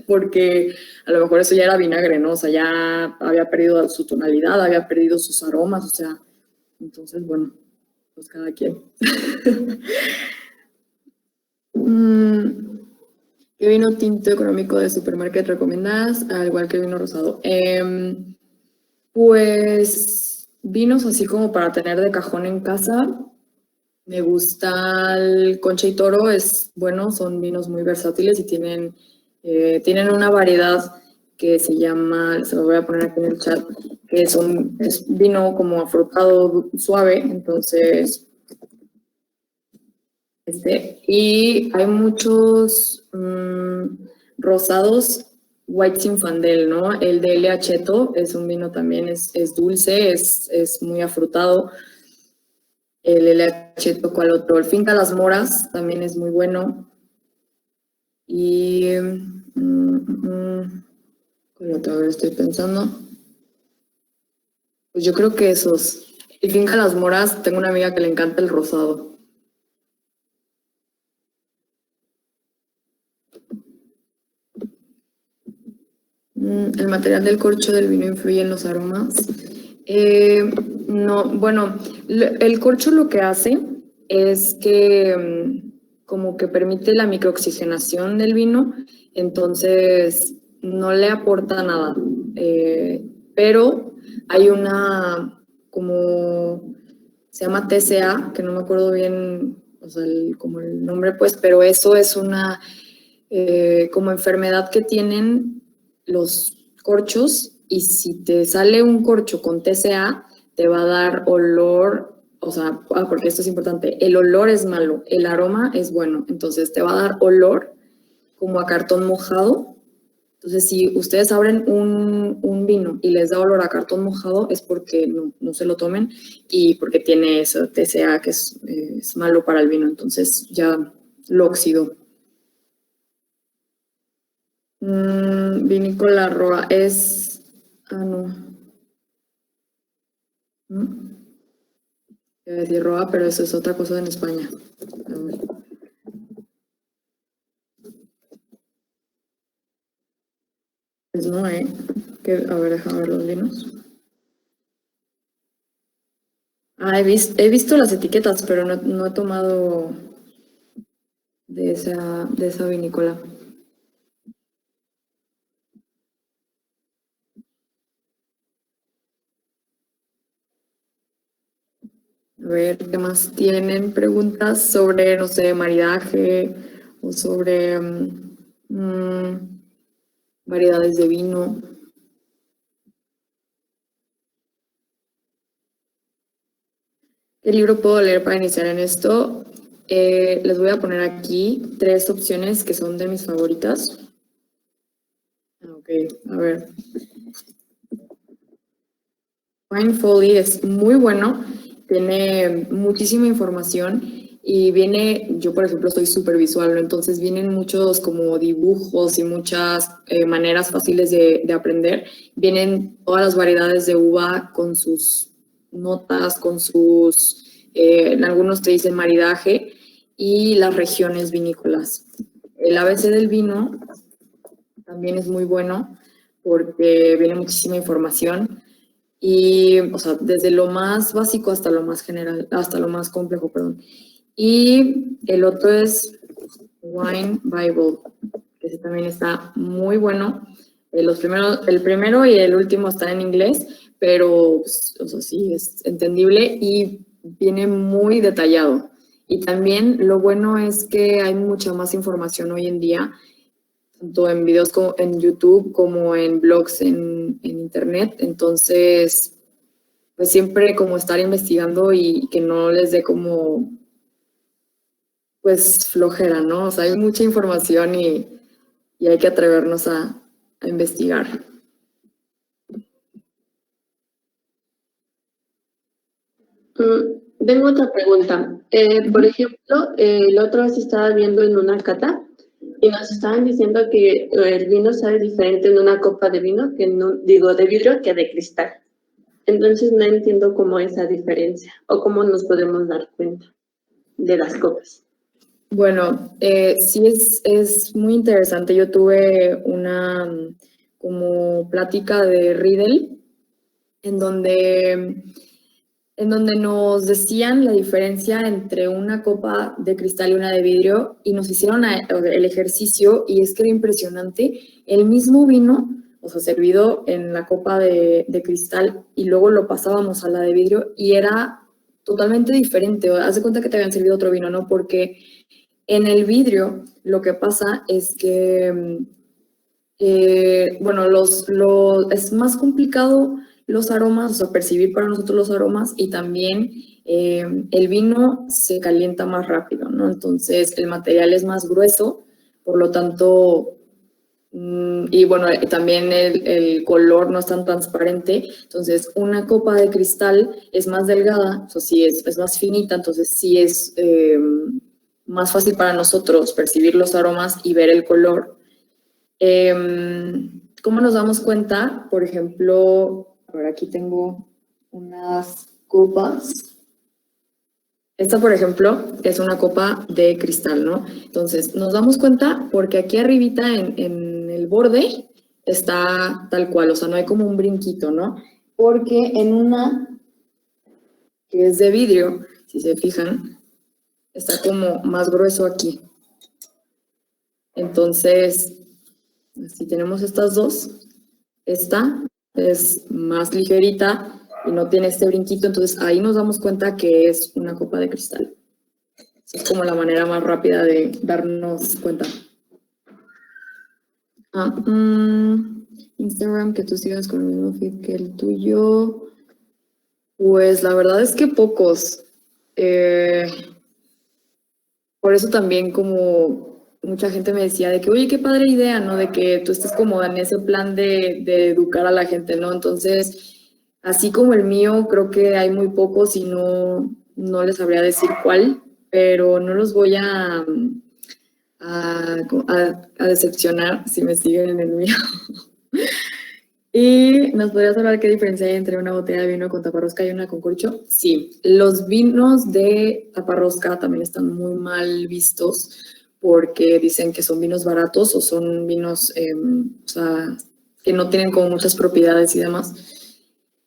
Speaker 2: porque a lo mejor eso ya era vinagre, ¿no? O sea, ya había perdido su tonalidad, había perdido sus aromas, o sea, entonces, bueno, pues cada quien. ¿Qué vino tinto económico de supermarket recomiendas? Al igual que vino rosado. Pues vinos así como para tener de cajón en casa. Me gusta el Concha y Toro, es bueno, son vinos muy versátiles y tienen una variedad que se llama, se lo voy a poner aquí en el chat, que es vino como afrutado suave, entonces, y hay muchos rosados White Zinfandel, ¿no? El de Elia Cheto es un vino también, es dulce, es muy afrutado. El LH tocó al otro. El Finca Las Moras también es muy bueno. Y ¿cuál otro? A ver, estoy pensando. Pues yo creo que esos. El Finca Las Moras, tengo una amiga que le encanta el rosado. El material del corcho del vino influye en los aromas. No, bueno, el corcho lo que hace es que como que permite la microoxigenación del vino, entonces no le aporta nada. Pero hay como se llama TCA, que no me acuerdo bien, o sea, como el nombre, pues, pero eso es una como enfermedad que tienen los corchos, y si te sale un corcho con TCA, te va a dar olor, o sea, porque esto es importante, el olor es malo, el aroma es bueno, entonces te va a dar olor como a cartón mojado. Entonces, si ustedes abren un vino y les da olor a cartón mojado, es porque no se lo tomen y porque tiene eso, TCA, que es malo para el vino, entonces ya lo oxidó. Vinícola Roa es... no. Iba a decir Roa, pero eso es otra cosa en España. A ver. Pues no, a ver, déjame ver los vinos. He visto las etiquetas, pero no he tomado de esa vinícola. A ver, ¿qué más tienen? Preguntas sobre, no sé, maridaje o sobre variedades de vino. ¿Qué libro puedo leer para iniciar en esto? Les voy a poner aquí 3 opciones que son de mis favoritas. Ok, a ver. Wine Folly es muy bueno, tiene muchísima información y yo por ejemplo soy súper visual, ¿no? Entonces vienen muchos como dibujos y muchas maneras fáciles de aprender. Vienen todas las variedades de uva con sus notas, con en algunos te dicen maridaje, y las regiones vinícolas. El ABC del vino también es muy bueno porque viene muchísima información. Y, o sea, desde lo más básico hasta lo más general, hasta lo más complejo, perdón. Y el otro es Wine Bible, que ese también está muy bueno. El primero y el último están en inglés, pero, pues, o sea, sí, es entendible y viene muy detallado. Y también lo bueno es que hay mucha más información hoy en día, tanto en videos como en YouTube como en blogs en internet. Entonces, pues siempre como estar investigando y que no les dé como, pues, flojera, ¿no? O sea, hay mucha información y hay que atrevernos a investigar.
Speaker 1: Tengo otra pregunta. Por ejemplo, la otra vez estaba viendo en una cata y nos estaban diciendo que el vino sabe diferente en una copa de vino que de vidrio que de cristal. Entonces no entiendo cómo esa diferencia o cómo nos podemos dar cuenta de las copas.
Speaker 2: Bueno, sí es muy interesante. Yo tuve una como plática de Riedel en donde nos decían la diferencia entre una copa de cristal y una de vidrio y nos hicieron el ejercicio y es que era impresionante. El mismo vino, o sea, servido en la copa de cristal y luego lo pasábamos a la de vidrio y era totalmente diferente. Haz de cuenta que te habían servido otro vino, ¿no? Porque en el vidrio lo que pasa es que, bueno, es más complicado los aromas, o sea, percibir para nosotros los aromas y también el vino se calienta más rápido, ¿no? Entonces el material es más grueso, por lo tanto, y bueno, también el color no es tan transparente, entonces una copa de cristal es más delgada, o sea, sí es más finita, entonces sí es más fácil para nosotros percibir los aromas y ver el color. ¿Cómo nos damos cuenta? Por ejemplo, a ver, aquí tengo unas copas. Esta, por ejemplo, es una copa de cristal, ¿no? Entonces, nos damos cuenta porque aquí arribita en el borde está tal cual, o sea, no hay como un brinquito, ¿no? Porque en una que es de vidrio, si se fijan, está como más grueso aquí. Entonces, si tenemos estas dos, esta es más ligerita y no tiene este brinquito, entonces ahí nos damos cuenta que es una copa de cristal. Es como la manera más rápida de darnos cuenta. Instagram, que tú sigas con el mismo feed que el tuyo. Pues la verdad es que pocos. Por eso también como mucha gente me decía de que, oye, qué padre idea, ¿no? De que tú estés como en ese plan de educar a la gente, ¿no? Entonces, así como el mío, creo que hay muy pocos y no les sabría decir cuál, pero no los voy a decepcionar si me siguen en el mío. ¿Y nos podrías hablar qué diferencia hay entre una botella de vino con taparrosca y una con corcho? Sí, los vinos de taparrosca también están muy mal vistos porque dicen que son vinos baratos o son vinos o sea, que no tienen como muchas propiedades y demás.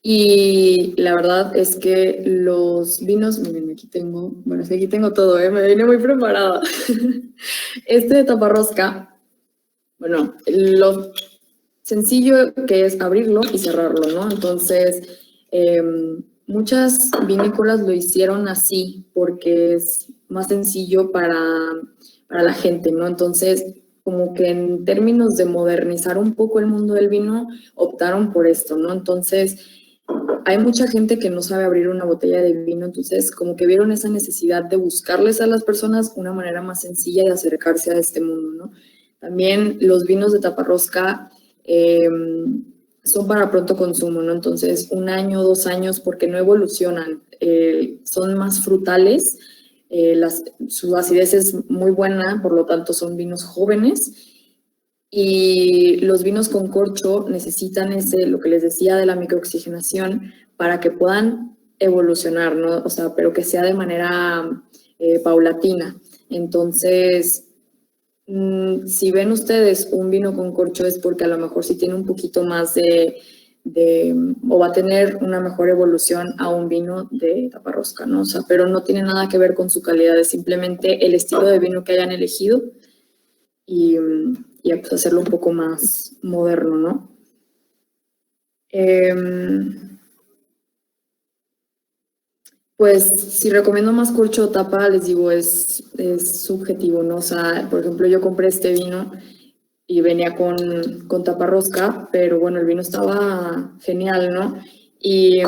Speaker 2: Y la verdad es que los vinos, miren, aquí tengo, bueno, es que aquí tengo todo, me vine muy preparada. Este de taparrosca, bueno, lo sencillo que es abrirlo y cerrarlo, ¿no? Entonces, muchas vinícolas lo hicieron así porque es más sencillo para la gente, ¿no? Entonces, como que en términos de modernizar un poco el mundo del vino, optaron por esto, ¿no? Entonces, hay mucha gente que no sabe abrir una botella de vino, entonces como que vieron esa necesidad de buscarles a las personas una manera más sencilla de acercarse a este mundo, ¿no? También los vinos de taparrosca son para pronto consumo, ¿no? Entonces, 1 año, 2 años, porque no evolucionan, son más frutales, su acidez es muy buena, por lo tanto son vinos jóvenes, y los vinos con corcho necesitan lo que les decía de la microoxigenación para que puedan evolucionar, ¿no? O sea, pero que sea de manera paulatina. Entonces, si ven ustedes un vino con corcho es porque a lo mejor sí tiene un poquito más o va a tener una mejor evolución a un vino de taparrosca, ¿no? O sea, pero no tiene nada que ver con su calidad, es simplemente el estilo de vino que hayan elegido y pues hacerlo un poco más moderno, ¿no? Pues si recomiendo más corcho o tapa, les digo, es subjetivo, ¿no? O sea, por ejemplo, yo compré este vino y venía con taparrosca, pero bueno, el vino estaba genial, ¿no? Y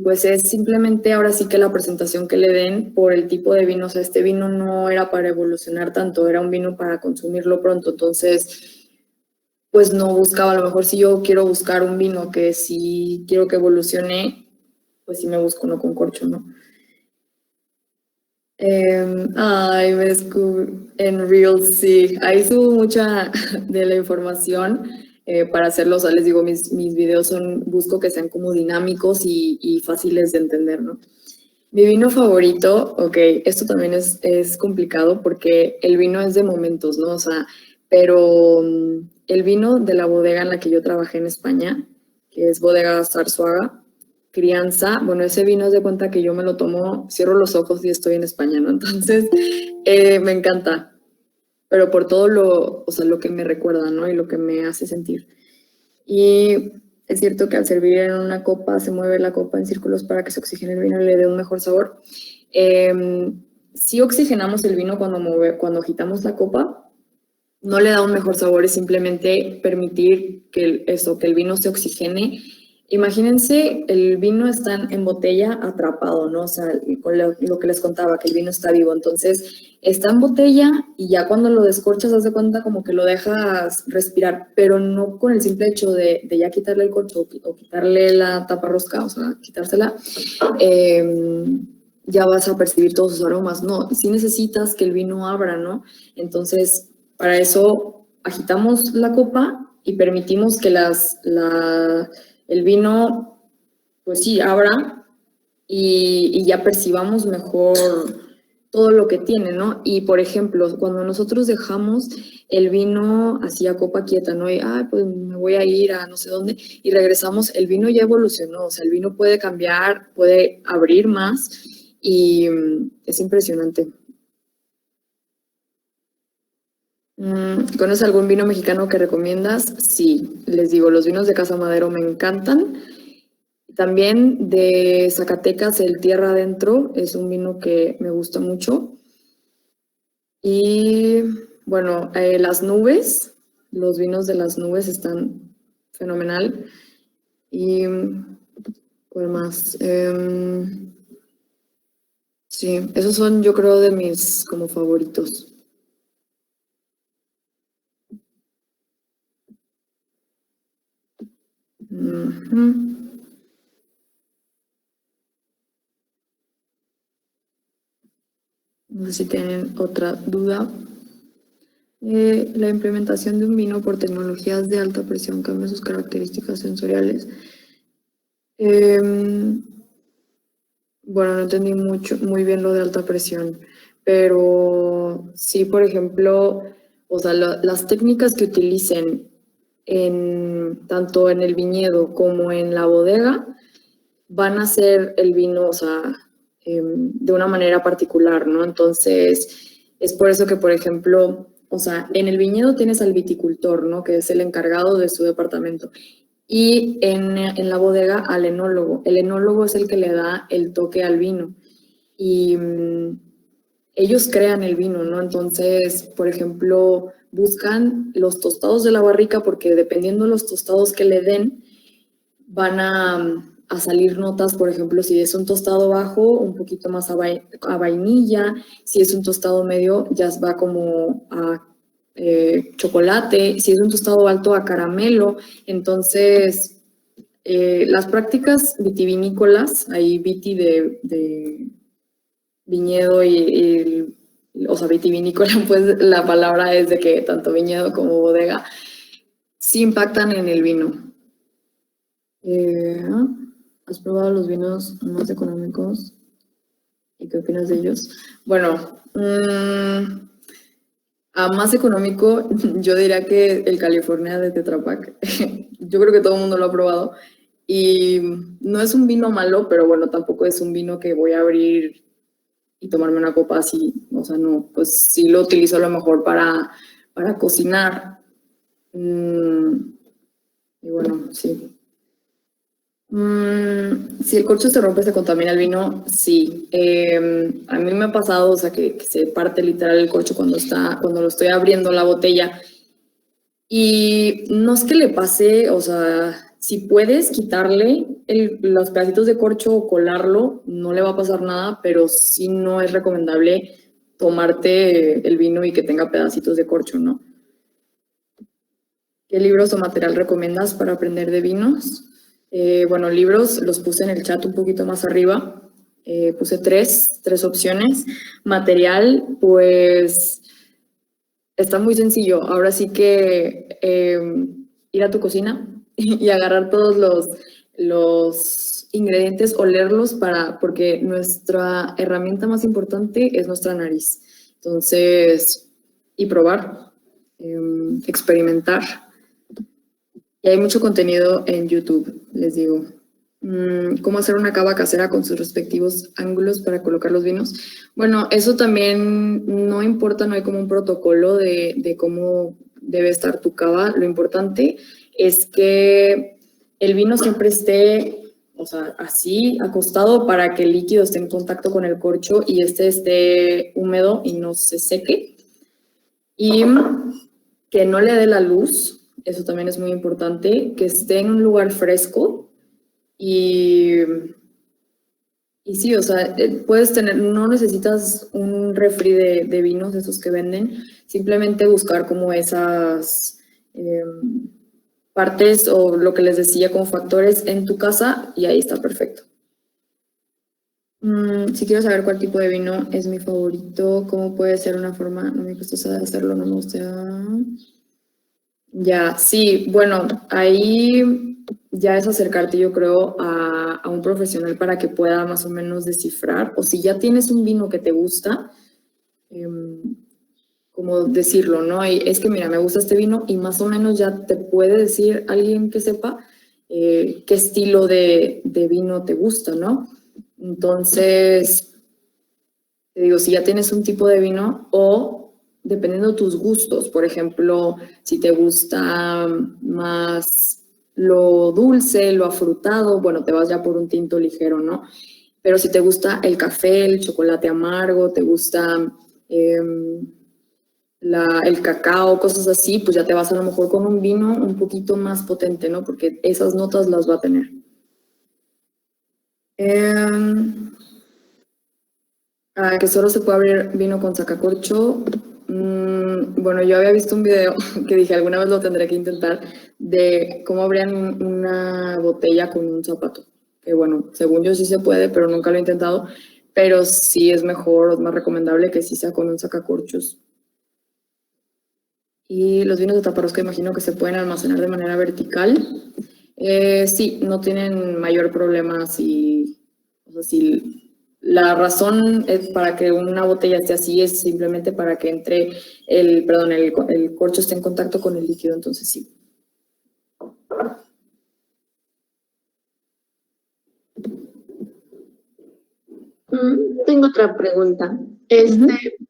Speaker 2: pues es simplemente ahora sí que la presentación que le den por el tipo de vino, o sea, este vino no era para evolucionar tanto, era un vino para consumirlo pronto, entonces pues no buscaba, a lo mejor si yo quiero buscar un vino que sí quiero que evolucione, pues sí me busco uno con corcho, ¿no? Ay, me descubrí en Reels, sí. Ahí subo mucha de la información para hacerlo. O sea, les digo, mis videos busco que sean como dinámicos y fáciles de entender, ¿no? Mi vino favorito, ok, esto también es complicado porque el vino es de momentos, ¿no? O sea, pero el vino de la bodega en la que yo trabajé en España, que es Bodega Zarzuaga, crianza, bueno, ese vino es de cuenta que yo me lo tomo, cierro los ojos y estoy en España, ¿no? Entonces, me encanta, pero por todo o sea, lo que me recuerda, ¿no? Y lo que me hace sentir. Y es cierto que al servir en una copa, se mueve la copa en círculos para que se oxigene el vino y le dé un mejor sabor. Si oxigenamos el vino cuando agitamos la copa, no le da un mejor sabor, es simplemente permitir que el vino se oxigene. Imagínense, el vino está en botella atrapado, ¿no? O sea, con lo que les contaba, que el vino está vivo. Entonces, está en botella y ya cuando lo descorchas, haz de cuenta como que lo dejas respirar, pero no con el simple hecho de ya quitarle el corcho o quitarle la tapa rosca, o sea, quitársela, ya vas a percibir todos sus aromas. No, sí necesitas que el vino abra, ¿no? Entonces, para eso agitamos la copa y permitimos que el vino, pues sí, abra y ya percibamos mejor todo lo que tiene, ¿no? Y, por ejemplo, cuando nosotros dejamos el vino así a copa quieta, ¿no? Y, pues me voy a ir a no sé dónde, y regresamos, el vino ya evolucionó, o sea, el vino puede cambiar, puede abrir más, y es impresionante. ¿Conoces algún vino mexicano que recomiendas? Sí, les digo, los vinos de Casa Madero me encantan. También de Zacatecas, el Tierra Adentro, es un vino que me gusta mucho. Y bueno, Las Nubes, los vinos de Las Nubes están fenomenal. Y ¿cuál más? Sí, esos son yo creo de mis como favoritos. No sé si tienen otra duda. La implementación de un vino por tecnologías de alta presión cambia sus características sensoriales. Bueno, no entendí muy bien lo de alta presión, pero sí, por ejemplo, o sea, las técnicas que utilicen tanto en el viñedo como en la bodega van a hacer el vino, o sea, de una manera particular, ¿no? Entonces, es por eso que, por ejemplo, o sea, en el viñedo tienes al viticultor, ¿no? Que es el encargado de su departamento. Y en la bodega al enólogo. El enólogo es el que le da el toque al vino. Y ellos crean el vino, ¿no? Entonces, por ejemplo, buscan los tostados de la barrica porque dependiendo de los tostados que le den, van a salir notas, por ejemplo, si es un tostado bajo, un poquito más a vainilla, si es un tostado medio, ya va como a chocolate, si es un tostado alto, a caramelo. Entonces, las prácticas vitivinícolas, hay viti de viñedo o sea, vitivinícola, pues la palabra es de que tanto viñedo como bodega sí impactan en el vino. ¿Has probado los vinos más económicos? ¿Y qué opinas de ellos? Bueno, a más económico, yo diría que el California de Tetra Pak. Yo creo que todo el mundo lo ha probado. Y no es un vino malo, pero bueno, tampoco es un vino que voy a abrir y tomarme una copa así. O sea, no, pues sí lo utilizo a lo mejor para cocinar. Y bueno, sí. Si el corcho se rompe, se contamina el vino, sí. A mí me ha pasado, o sea, que se parte literal el corcho cuando lo estoy abriendo la botella. Y no es que le pase, o sea, si puedes quitarle los pedacitos de corcho o colarlo, no le va a pasar nada, pero sí no es recomendable tomarte el vino y que tenga pedacitos de corcho, ¿no? ¿Qué libros o material recomiendas para aprender de vinos? Bueno, libros los puse en el chat un poquito más arriba. Puse tres opciones. Material, pues está muy sencillo. Ahora sí que ir a tu cocina y agarrar todos los ingredientes, olerlos porque nuestra herramienta más importante es nuestra nariz. Entonces, y probar, experimentar. Y hay mucho contenido en YouTube, les digo. ¿Cómo hacer una cava casera con sus respectivos ángulos para colocar los vinos? Bueno, eso también no importa, no hay como un protocolo de cómo debe estar tu cava. Lo importante es que el vino siempre esté, o sea, así, acostado para que el líquido esté en contacto con el corcho y esté húmedo y no se seque. Y que no le dé la luz, eso también es muy importante, que esté en un lugar fresco. Y sí, o sea, puedes tener, no necesitas un refri de vinos, esos que venden, simplemente buscar como esas partes o lo que les decía como factores en tu casa y ahí está perfecto. Si quiero saber cuál tipo de vino es mi favorito, cómo puede ser una forma, no me gusta hacerlo, no me gusta. Ya, sí, bueno, ahí ya es acercarte, yo creo, a un profesional para que pueda más o menos descifrar, o si ya tienes un vino que te gusta, como decirlo, ¿no? Y es que mira, me gusta este vino y más o menos ya te puede decir alguien que sepa qué estilo de vino te gusta, ¿no? Entonces, te digo, si ya tienes un tipo de vino o dependiendo de tus gustos, por ejemplo, si te gusta más lo dulce, lo afrutado, bueno, te vas ya por un tinto ligero, ¿no? Pero si te gusta el café, el chocolate amargo, te gusta el cacao, cosas así, pues ya te vas a lo mejor con un vino un poquito más potente, ¿no? Porque esas notas las va a tener. Que solo se puede abrir vino con sacacorcho. Bueno, yo había visto un video que dije, alguna vez lo tendré que intentar, de cómo abrían una botella con un zapato. Que bueno, según yo sí se puede, pero nunca lo he intentado. Pero sí es mejor, es más recomendable que sí sea con un sacacorchos. Y los vinos de taparrosca imagino que se pueden almacenar de manera vertical. Sí, no tienen mayor problema si la razón es para que una botella esté así es simplemente para que entre el corcho esté en contacto con el líquido, entonces sí.
Speaker 1: Tengo otra pregunta.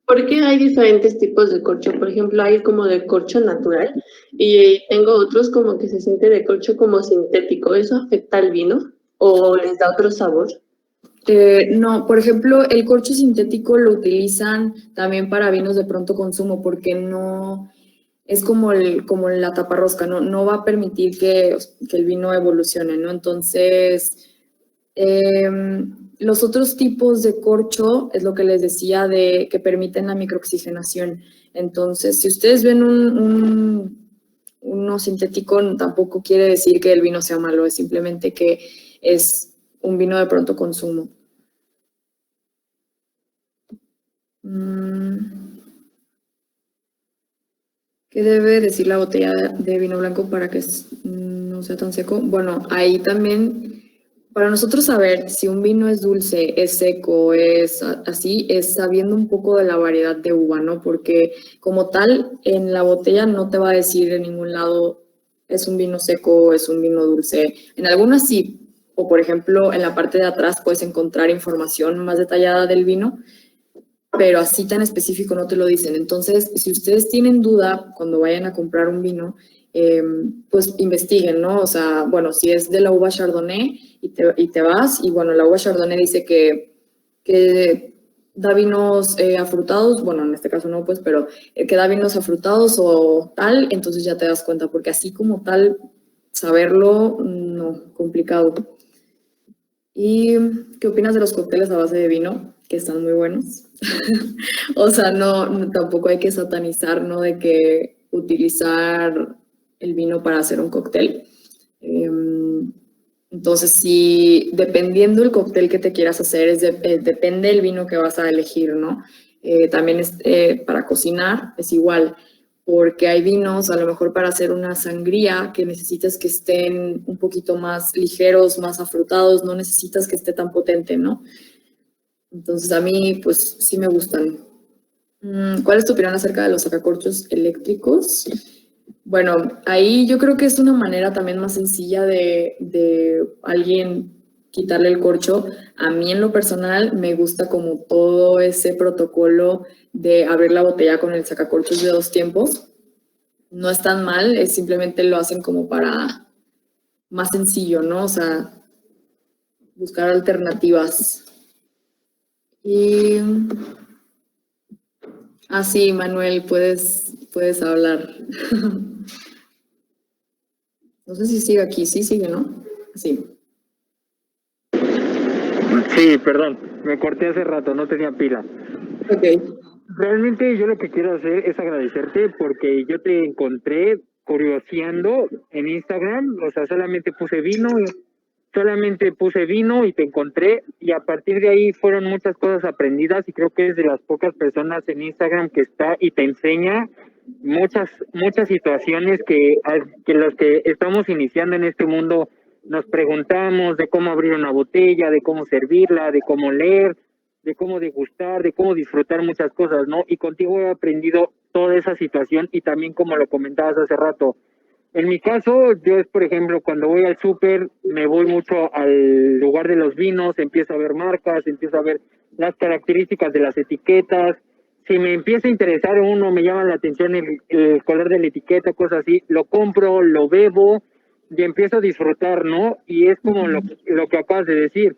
Speaker 1: ¿Por qué hay diferentes tipos de corcho? Por ejemplo, hay como de corcho natural y tengo otros como que se siente de corcho como sintético. ¿Eso afecta al vino o les da otro sabor?
Speaker 2: No, por ejemplo, el corcho sintético lo utilizan también para vinos de pronto consumo porque no es como la taparrosca, no va a permitir que el vino evolucione, ¿no? Entonces, los otros tipos de corcho es lo que les decía de que permiten la microoxigenación. Entonces, si ustedes ven uno sintético, tampoco quiere decir que el vino sea malo, es simplemente que es un vino de pronto consumo. ¿Qué debe decir la botella de vino blanco para que no sea tan seco? Bueno, ahí también, para nosotros saber si un vino es dulce, es seco, es así, es sabiendo un poco de la variedad de uva, ¿no? Porque como tal, en la botella no te va a decir en ningún lado es un vino seco, es un vino dulce. En algunas sí, o por ejemplo, en la parte de atrás puedes encontrar información más detallada del vino, pero así tan específico no te lo dicen. Entonces, si ustedes tienen duda cuando vayan a comprar un vino, pues investiguen, ¿no? O sea, bueno, si es de la uva Chardonnay y te vas, y bueno, la uva Chardonnay dice que da vinos afrutados, bueno, en este caso no, pues, pero que da vinos afrutados o tal, entonces ya te das cuenta, porque así como tal, saberlo, no, complicado. ¿Y qué opinas de los cócteles a base de vino? Que están muy buenos. O sea, no, tampoco hay que satanizar, ¿no? De que utilizar el vino para hacer un cóctel. Entonces, si dependiendo del cóctel que te quieras hacer, depende del vino que vas a elegir, ¿no? También para cocinar es igual, porque hay vinos, a lo mejor para hacer una sangría, que necesitas que estén un poquito más ligeros, más afrutados, no necesitas que esté tan potente, ¿no? Entonces, a mí, pues, sí me gustan. ¿Cuál es tu opinión acerca de los sacacorchos eléctricos? Bueno, ahí yo creo que es una manera también más sencilla de alguien quitarle el corcho. A mí en lo personal me gusta como todo ese protocolo de abrir la botella con el sacacorchos de 2 tiempos. No es tan mal, es simplemente lo hacen como para más sencillo, ¿no? O sea, buscar alternativas. Y así, Manuel, puedes hablar. No sé si sigue aquí, sí sigue, ¿no? Sí.
Speaker 3: Sí, perdón, me corté hace rato, no tenía pila.
Speaker 2: Ok.
Speaker 3: Realmente yo lo que quiero hacer es agradecerte porque yo te encontré curioseando en Instagram, o sea, solamente puse vino y te encontré y a partir de ahí fueron muchas cosas aprendidas y creo que es de las pocas personas en Instagram que está y te enseña muchas situaciones que los que estamos iniciando en este mundo nos preguntamos de cómo abrir una botella, de cómo servirla, de cómo leer, de cómo degustar, de cómo disfrutar muchas cosas, ¿no? Y contigo he aprendido toda esa situación y también como lo comentabas hace rato. En mi caso, yo es, por ejemplo, cuando voy al súper, me voy mucho al lugar de los vinos, empiezo a ver marcas, empiezo a ver las características de las etiquetas. Si me empieza a interesar uno, me llama la atención el color de la etiqueta, cosas así, lo compro, lo bebo y empiezo a disfrutar, ¿no? Y es como lo que acabas de decir.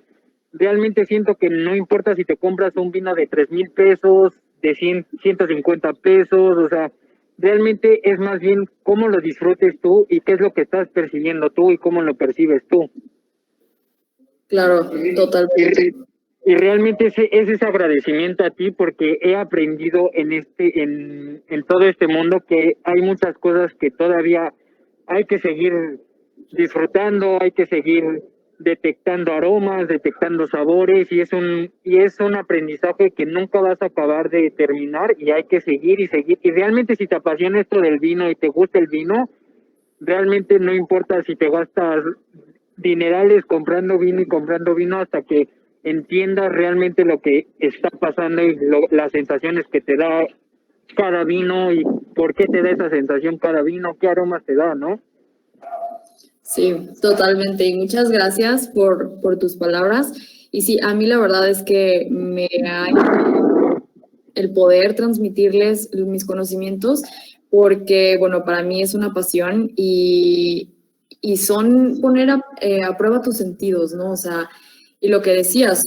Speaker 3: Realmente siento que no importa si te compras un vino de 3,000 pesos, de 150 pesos, o sea, realmente es más bien cómo lo disfrutes tú y qué es lo que estás percibiendo tú y cómo lo percibes tú.
Speaker 2: Claro, totalmente.
Speaker 3: Y realmente es ese agradecimiento a ti porque he aprendido en todo este mundo que hay muchas cosas que todavía hay que seguir disfrutando, hay que seguir detectando aromas, detectando sabores y es un aprendizaje que nunca vas a acabar de terminar y hay que seguir y seguir. Y realmente si te apasiona esto del vino y te gusta el vino, realmente no importa si te gastas dinerales comprando vino hasta que entiendas realmente lo que está pasando y las sensaciones que te da cada vino y por qué te da esa sensación cada vino, qué aromas te da, ¿no?
Speaker 2: Sí, totalmente. Y muchas gracias por tus palabras. Y sí, a mí la verdad es que me ha el poder transmitirles mis conocimientos porque, bueno, para mí es una pasión y son poner a prueba tus sentidos, ¿no? O sea, y lo que decías,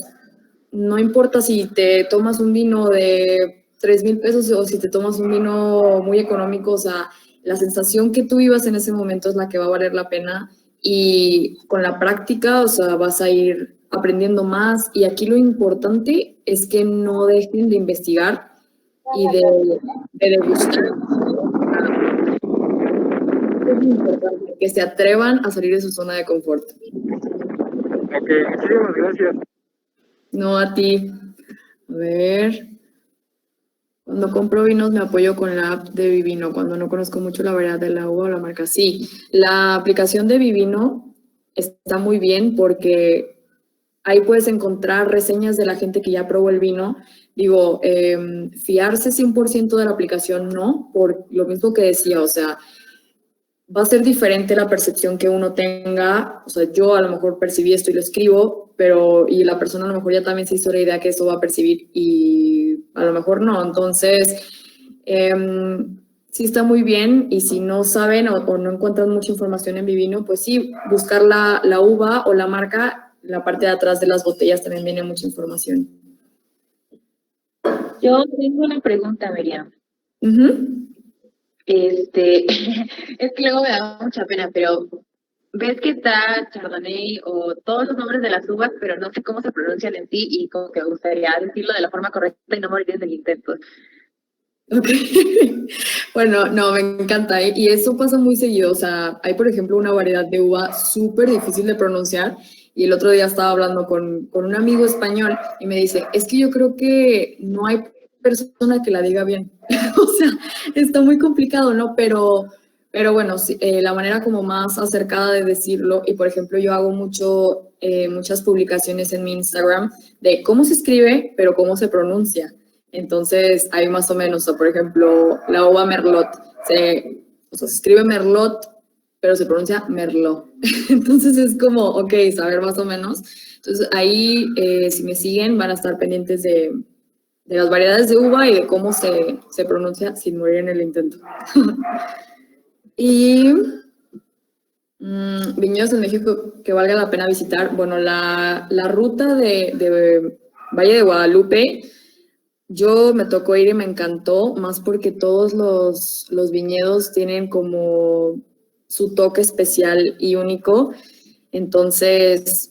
Speaker 2: no importa si te tomas un vino de 3,000 pesos o si te tomas un vino muy económico, o sea, la sensación que tú vivas en ese momento es la que va a valer la pena y con la práctica, o sea, vas a ir aprendiendo más y aquí lo importante es que no dejen de investigar y de degustar. Es muy importante que se atrevan a salir de su zona de confort.
Speaker 3: Ok, muchísimas gracias.
Speaker 2: No a ti. A ver. Cuando compro vinos me apoyo con la app de Vivino, cuando no conozco mucho la variedad de la uva o la marca. Sí, la aplicación de Vivino está muy bien porque ahí puedes encontrar reseñas de la gente que ya probó el vino. Digo, fiarse 100% de la aplicación no, por lo mismo que decía, o sea, va a ser diferente la percepción que uno tenga. O sea, yo a lo mejor percibí esto y lo escribo, y la persona a lo mejor ya también se hizo la idea que eso va a percibir y a lo mejor no. Entonces, sí está muy bien y si no saben o no encuentran mucha información en Vivino, pues sí, buscar la uva o la marca, en la parte de atrás de las botellas también viene mucha información.
Speaker 5: Yo tengo una pregunta, Miriam. Es que luego me da mucha pena, pero ves que está Chardonnay o todos los nombres de las uvas, pero no sé cómo se pronuncian en sí y como que me gustaría decirlo de la forma correcta y no morir en el intento.
Speaker 2: Ok. Bueno, no, me encanta. Y eso pasa muy seguido. O sea, hay, por ejemplo, una variedad de uva súper difícil de pronunciar. Y el otro día estaba hablando con un amigo español y me dice, es que yo creo que no hay persona que la diga bien. O sea, está muy complicado, ¿no? Pero bueno, sí, la manera como más acercada de decirlo, y por ejemplo, yo hago muchas publicaciones en mi Instagram de cómo se escribe, pero cómo se pronuncia. Entonces, hay más o menos, o por ejemplo, la uva Merlot, o sea, se escribe Merlot, pero se pronuncia Merlot. Entonces, es como, ok, saber más o menos. Entonces, ahí, si me siguen, van a estar pendientes de las variedades de uva y de cómo se pronuncia sin morir en el intento. Y viñedos en México que valga la pena visitar. Bueno, la ruta de Valle de Guadalupe, yo me tocó ir y me encantó, más porque todos los viñedos tienen como su toque especial y único. Entonces,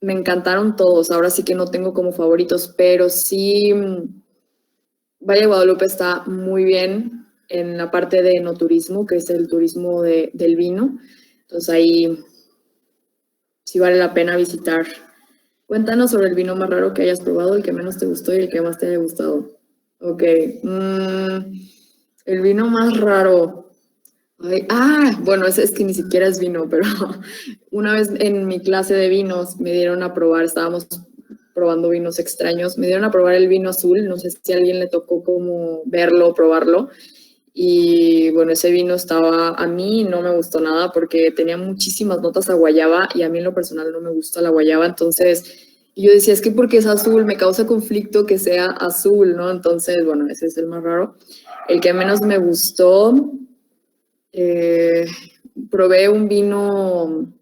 Speaker 2: me encantaron todos. Ahora sí que no tengo como favoritos, pero sí, Valle de Guadalupe está muy bien en la parte de enoturismo, que es el turismo del vino. Entonces, ahí sí vale la pena visitar. Cuéntanos sobre el vino más raro que hayas probado, el que menos te gustó y el que más te haya gustado. Ok. El vino más raro. Ay, bueno, es que ni siquiera es vino, pero una vez en mi clase de vinos me dieron a probar, estábamos probando vinos extraños, me dieron a probar el vino azul, no sé si a alguien le tocó como verlo, probarlo, y bueno, ese vino a mí no me gustó nada porque tenía muchísimas notas a guayaba y a mí en lo personal no me gusta la guayaba, entonces yo decía, es que porque es azul, me causa conflicto que sea azul, ¿no? Entonces, bueno, ese es el más raro. El que menos me gustó, probé un vino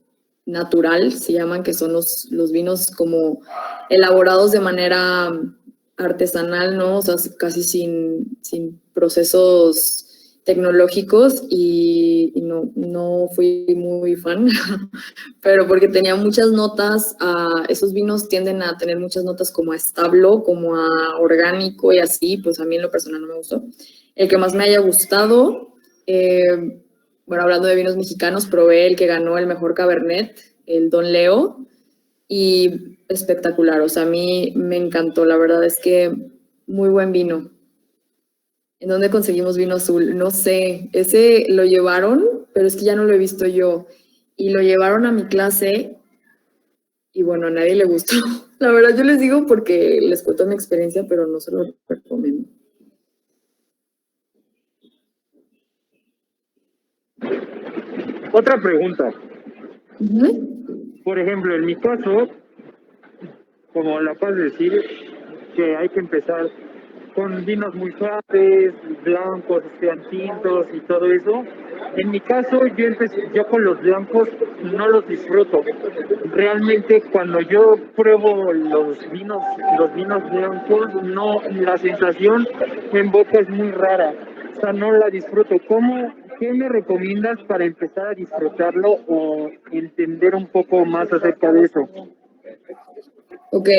Speaker 2: natural, se llaman, que son los vinos como elaborados de manera artesanal, ¿no? O sea, casi sin procesos tecnológicos y no fui muy fan, pero porque tenía muchas notas, esos vinos tienden a tener muchas notas como a establo, como a orgánico y así, pues a mí en lo personal no me gustó. El que más me haya gustado, bueno, hablando de vinos mexicanos, probé el que ganó el mejor Cabernet, el Don Leo, y espectacular, o sea, a mí me encantó, la verdad es que muy buen vino. ¿En dónde conseguimos vino azul? No sé, ese lo llevaron, pero es que ya no lo he visto yo, y lo llevaron a mi clase, y bueno, a nadie le gustó. La verdad yo les digo porque les cuento mi experiencia, pero no se lo recomiendo.
Speaker 3: Otra pregunta. Por ejemplo, en mi caso, como la acabas de decir, que hay que empezar con vinos muy suaves, blancos, sean tintos y todo eso. En mi caso, yo con los blancos no los disfruto. Realmente cuando yo pruebo los vinos blancos, no, la sensación en boca es muy rara. O sea, no la disfruto. ¿Qué me recomiendas para empezar a disfrutarlo o entender un poco más acerca de eso?
Speaker 2: Ok,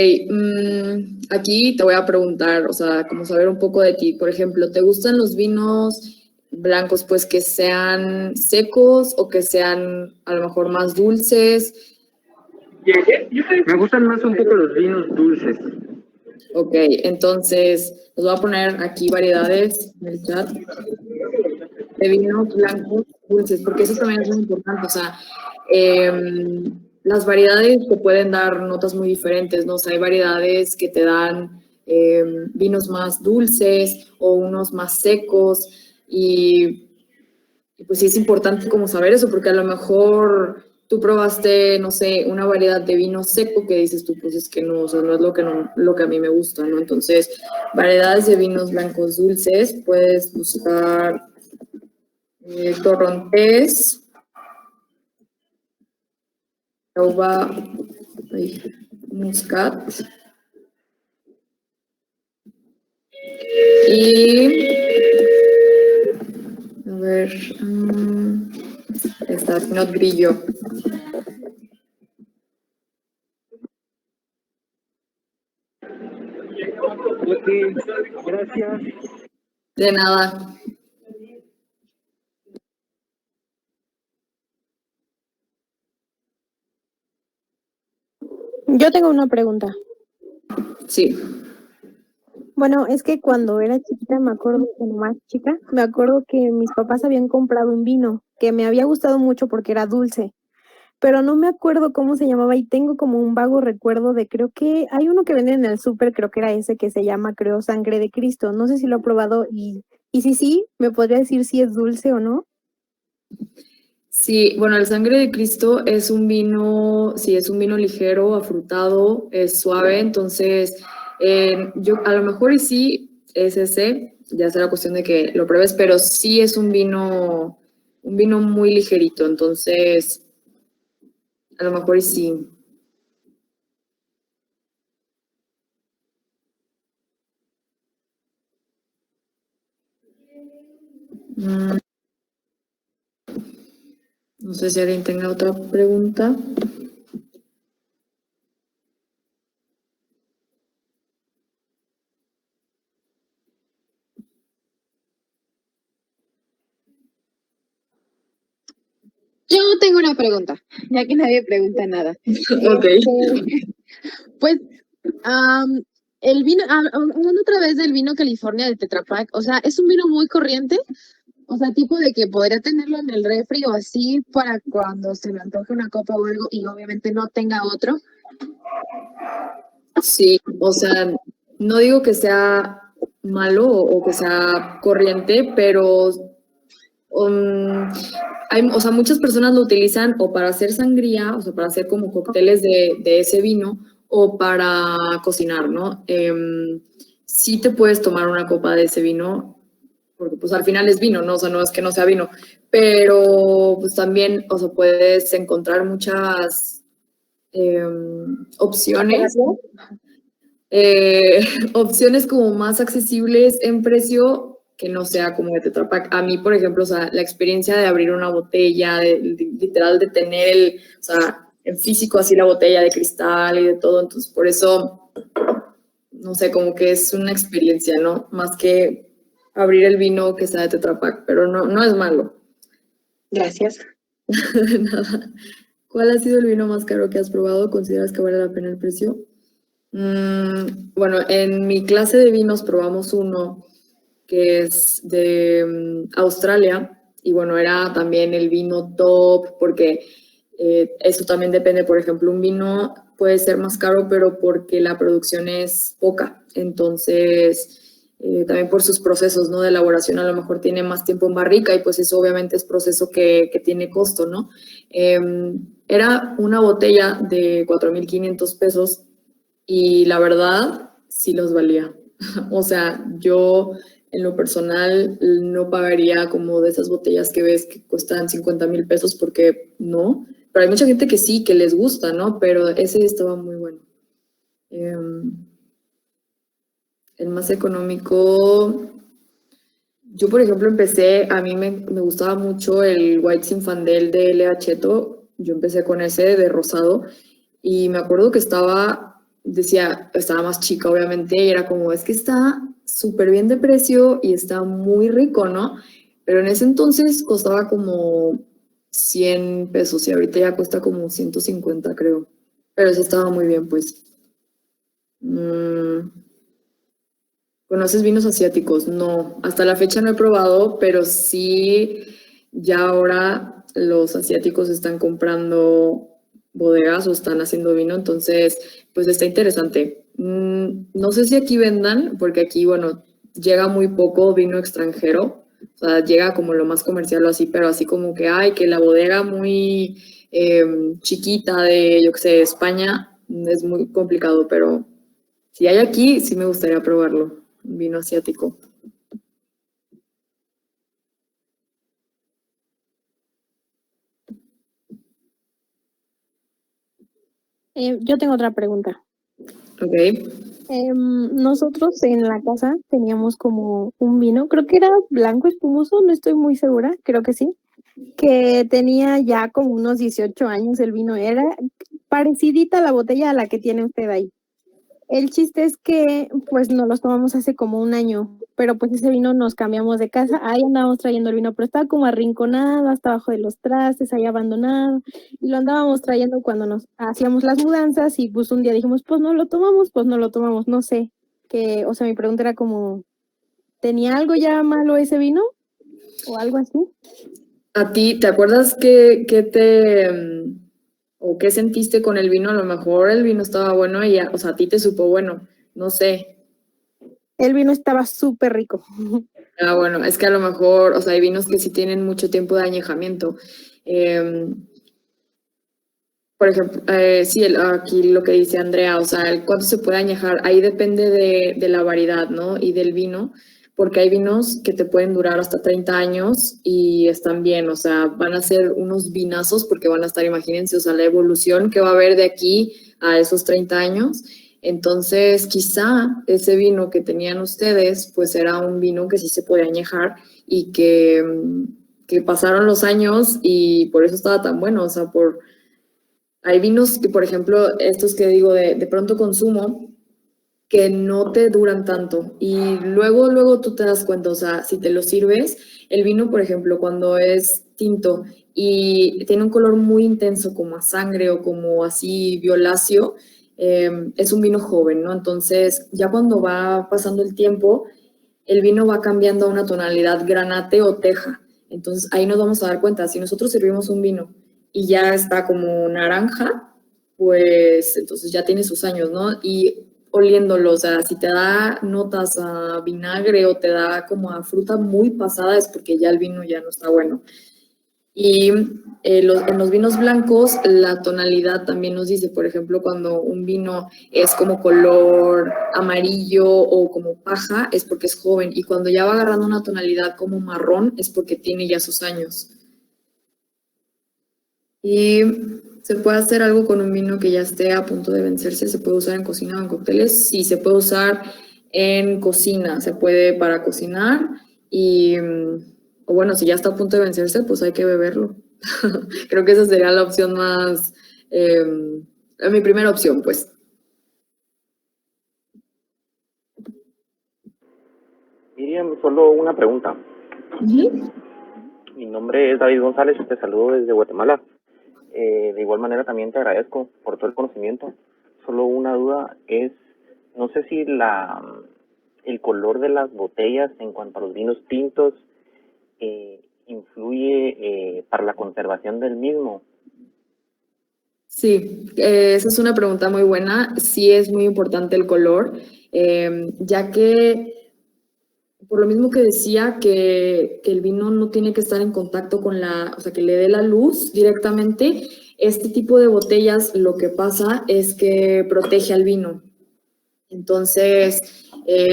Speaker 2: aquí te voy a preguntar, o sea, como saber un poco de ti. Por ejemplo, ¿te gustan los vinos blancos, pues que sean secos o que sean a lo mejor más dulces?
Speaker 3: Me gustan más un poco los vinos dulces.
Speaker 2: Ok, entonces les voy a poner aquí variedades en el chat de vinos blancos dulces, porque eso también es muy importante, o sea, las variedades te pueden dar notas muy diferentes, ¿no? O sea, hay variedades que te dan vinos más dulces o unos más secos y pues sí es importante como saber eso, porque a lo mejor tú probaste, no sé, una variedad de vino seco que dices tú, pues es que no, o sea, no es lo que a mí me gusta, ¿no? Entonces, variedades de vinos blancos dulces, puedes buscar Torrontés, uva muscat y a ver, está Pinot Grillo.
Speaker 3: Ok, gracias.
Speaker 2: De nada.
Speaker 6: Yo tengo una pregunta.
Speaker 2: Sí.
Speaker 6: Bueno, es que cuando era chiquita, me acuerdo, bueno, más chica, me acuerdo que mis papás habían comprado un vino que me había gustado mucho porque era dulce, pero no me acuerdo cómo se llamaba y tengo como un vago recuerdo de, creo que hay uno que venden en el súper, creo que era ese que se llama, creo, Sangre de Cristo. No sé si lo he probado y si sí, ¿me podría decir si es dulce o no?
Speaker 2: Sí, bueno, el Sangre de Cristo es un vino, sí, es un vino ligero, afrutado, es suave, entonces yo a lo mejor y sí es ese, ya será cuestión de que lo pruebes, pero sí es un vino muy ligerito, entonces a lo mejor y sí. Mm, no sé si alguien tenga otra pregunta.
Speaker 5: Yo tengo una pregunta, ya que nadie pregunta nada.
Speaker 2: Ok.
Speaker 5: Pues, el vino, hablando otra vez del vino California de Tetra Pak, o sea, es un vino muy corriente, o sea, tipo de que podría tenerlo en el refri o así para cuando se me antoje una copa o algo y obviamente no tenga otro.
Speaker 2: Sí, o sea, no digo que sea malo o que sea corriente, pero o sea, muchas personas lo utilizan o para hacer sangría, o sea, para hacer como cócteles de ese vino o para cocinar, ¿no? Sí te puedes tomar una copa de ese vino, porque pues al final es vino, ¿no? O sea, no es que no sea vino, pero pues también, o sea, puedes encontrar muchas opciones. Opciones como más accesibles en precio que no sea como de Tetra Pak. A mí, por ejemplo, o sea, la experiencia de abrir una botella, literal de tener o sea, en físico así la botella de cristal y de todo, entonces por eso, no sé, como que es una experiencia, ¿no? Más que abrir el vino que sea de Tetra Pak, pero no es malo.
Speaker 5: Gracias.
Speaker 2: Nada. ¿Cuál ha sido el vino más caro que has probado? ¿Consideras que vale la pena el precio? Bueno, en mi clase de vinos probamos uno que es de Australia y bueno, era también el vino top porque eso también depende, por ejemplo, un vino puede ser más caro pero porque la producción es poca, entonces también por sus procesos, ¿no? De elaboración a lo mejor tiene más tiempo en barrica y pues eso obviamente es proceso que tiene costo, ¿no? Era una botella de 4,500 pesos y la verdad, sí los valía. O sea, yo en lo personal no pagaría como de esas botellas que ves que cuestan 50,000 pesos porque no. Pero hay mucha gente que sí, que les gusta, ¿no? Pero ese estaba muy bueno. El más económico, yo por ejemplo a mí me gustaba mucho el White Zinfandel de L.A. Cheto. Yo empecé con ese de rosado y me acuerdo que estaba más chica obviamente y era como, es que está súper bien de precio y está muy rico, ¿no? Pero en ese entonces costaba como 100 pesos y ahorita ya cuesta como 150 creo. Pero ese estaba muy bien, pues. ¿Conoces vinos asiáticos? No, hasta la fecha no he probado, pero sí, ya ahora los asiáticos están comprando bodegas o están haciendo vino, entonces, pues está interesante. No sé si aquí vendan, porque aquí, bueno, llega muy poco vino extranjero, o sea, llega como lo más comercial o así, pero así como que, ay, que la bodega muy chiquita de, yo qué sé, España, es muy complicado, pero si hay aquí, sí me gustaría probarlo, un vino asiático.
Speaker 6: Yo tengo otra pregunta.
Speaker 2: Ok.
Speaker 6: Nosotros en la casa teníamos como un vino, creo que era blanco espumoso, no estoy muy segura, creo que sí, que tenía ya como unos 18 años el vino, era parecidita a la botella a la que tiene usted ahí. El chiste es que pues nos los tomamos hace como un año pero pues ese vino nos cambiamos de casa, ahí andábamos trayendo el vino, pero estaba como arrinconado, hasta abajo de los trastes, ahí abandonado, y lo andábamos trayendo cuando nos hacíamos las mudanzas, y pues un día dijimos, pues no lo tomamos, no sé, que, o sea, mi pregunta era como, ¿tenía algo ya malo ese vino? ¿O algo así?
Speaker 2: ¿A ti te acuerdas o qué sentiste con el vino? A lo mejor el vino estaba bueno y, o sea, a ti te supo bueno, no sé.
Speaker 6: El vino estaba súper rico.
Speaker 2: Ah, bueno, es que a lo mejor, o sea, hay vinos que sí tienen mucho tiempo de añejamiento. Por ejemplo, sí, aquí lo que dice Andrea, o sea, el cuánto se puede añejar, ahí depende de la variedad, ¿no? Y del vino, porque hay vinos que te pueden durar hasta 30 años y están bien, o sea, van a ser unos vinazos porque van a estar, imagínense, o sea, la evolución que va a haber de aquí a esos 30 años. Entonces, quizá ese vino que tenían ustedes, pues era un vino que sí se podía añejar y que pasaron los años y por eso estaba tan bueno, o sea, hay vinos que, por ejemplo, estos que digo de pronto consumo, que no te duran tanto y luego tú te das cuenta, o sea, si te lo sirves, el vino, por ejemplo, cuando es tinto y tiene un color muy intenso como a sangre o como así violáceo, es un vino joven, ¿no? Entonces, ya cuando va pasando el tiempo, el vino va cambiando a una tonalidad granate o teja. Entonces, ahí nos vamos a dar cuenta, si nosotros servimos un vino y ya está como naranja, pues entonces ya tiene sus años, ¿no? Y oliéndolo, o sea, si te da notas a vinagre o te da como a fruta muy pasada, es porque ya el vino ya no está bueno. Y en los vinos blancos, la tonalidad también nos dice, por ejemplo, cuando un vino es como color amarillo o como paja, es porque es joven. Y cuando ya va agarrando una tonalidad como marrón, es porque tiene ya sus años. Y se puede hacer algo con un vino que ya esté a punto de vencerse. Se puede usar en cocina o en cócteles. Sí, se puede usar en cocina. Se puede para cocinar y... O bueno, si ya está a punto de vencerse, pues hay que beberlo. Creo que esa sería la opción más, mi primera opción, pues.
Speaker 7: Miriam, solo una pregunta. Mi nombre es David González y te saludo desde Guatemala. De igual manera también te agradezco por todo el conocimiento. Solo una duda es, no sé si el color de las botellas en cuanto a los vinos tintos influye para la conservación del mismo.
Speaker 2: Sí, esa es una pregunta muy buena. Sí es muy importante el color, ya que por lo mismo que decía que el vino no tiene que estar en contacto con o sea, que le dé la luz directamente, este tipo de botellas lo que pasa es que protege al vino. Entonces,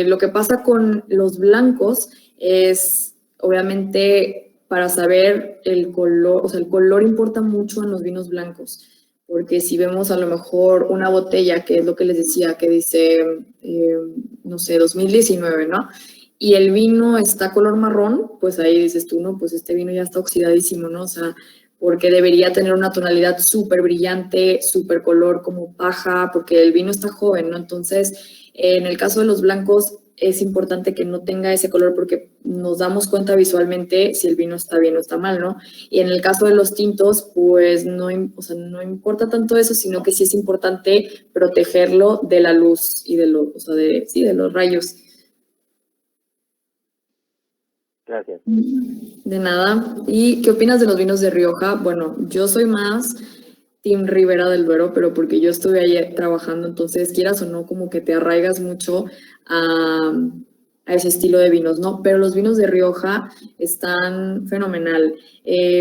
Speaker 2: lo que pasa con los blancos es, obviamente, para saber el color, o sea, el color importa mucho en los vinos blancos, porque si vemos a lo mejor una botella, que es lo que les decía, que dice, no sé, 2019, ¿no? Y el vino está color marrón, pues ahí dices tú, no, pues este vino ya está oxidadísimo, ¿no? O sea, porque debería tener una tonalidad súper brillante, súper color como paja, porque el vino está joven, ¿no? Entonces, en el caso de los blancos, es importante que no tenga ese color porque nos damos cuenta visualmente si el vino está bien o está mal, ¿no? Y en el caso de los tintos, pues no, o sea, no importa tanto eso, sino que sí es importante protegerlo de la luz y de los rayos.
Speaker 7: Gracias.
Speaker 2: De nada. ¿Y qué opinas de los vinos de Rioja? Bueno, yo soy más Team Ribera del Duero, pero porque yo estuve ahí trabajando, entonces quieras o no, como que te arraigas mucho a ese estilo de vinos, ¿no? Pero los vinos de Rioja están fenomenal.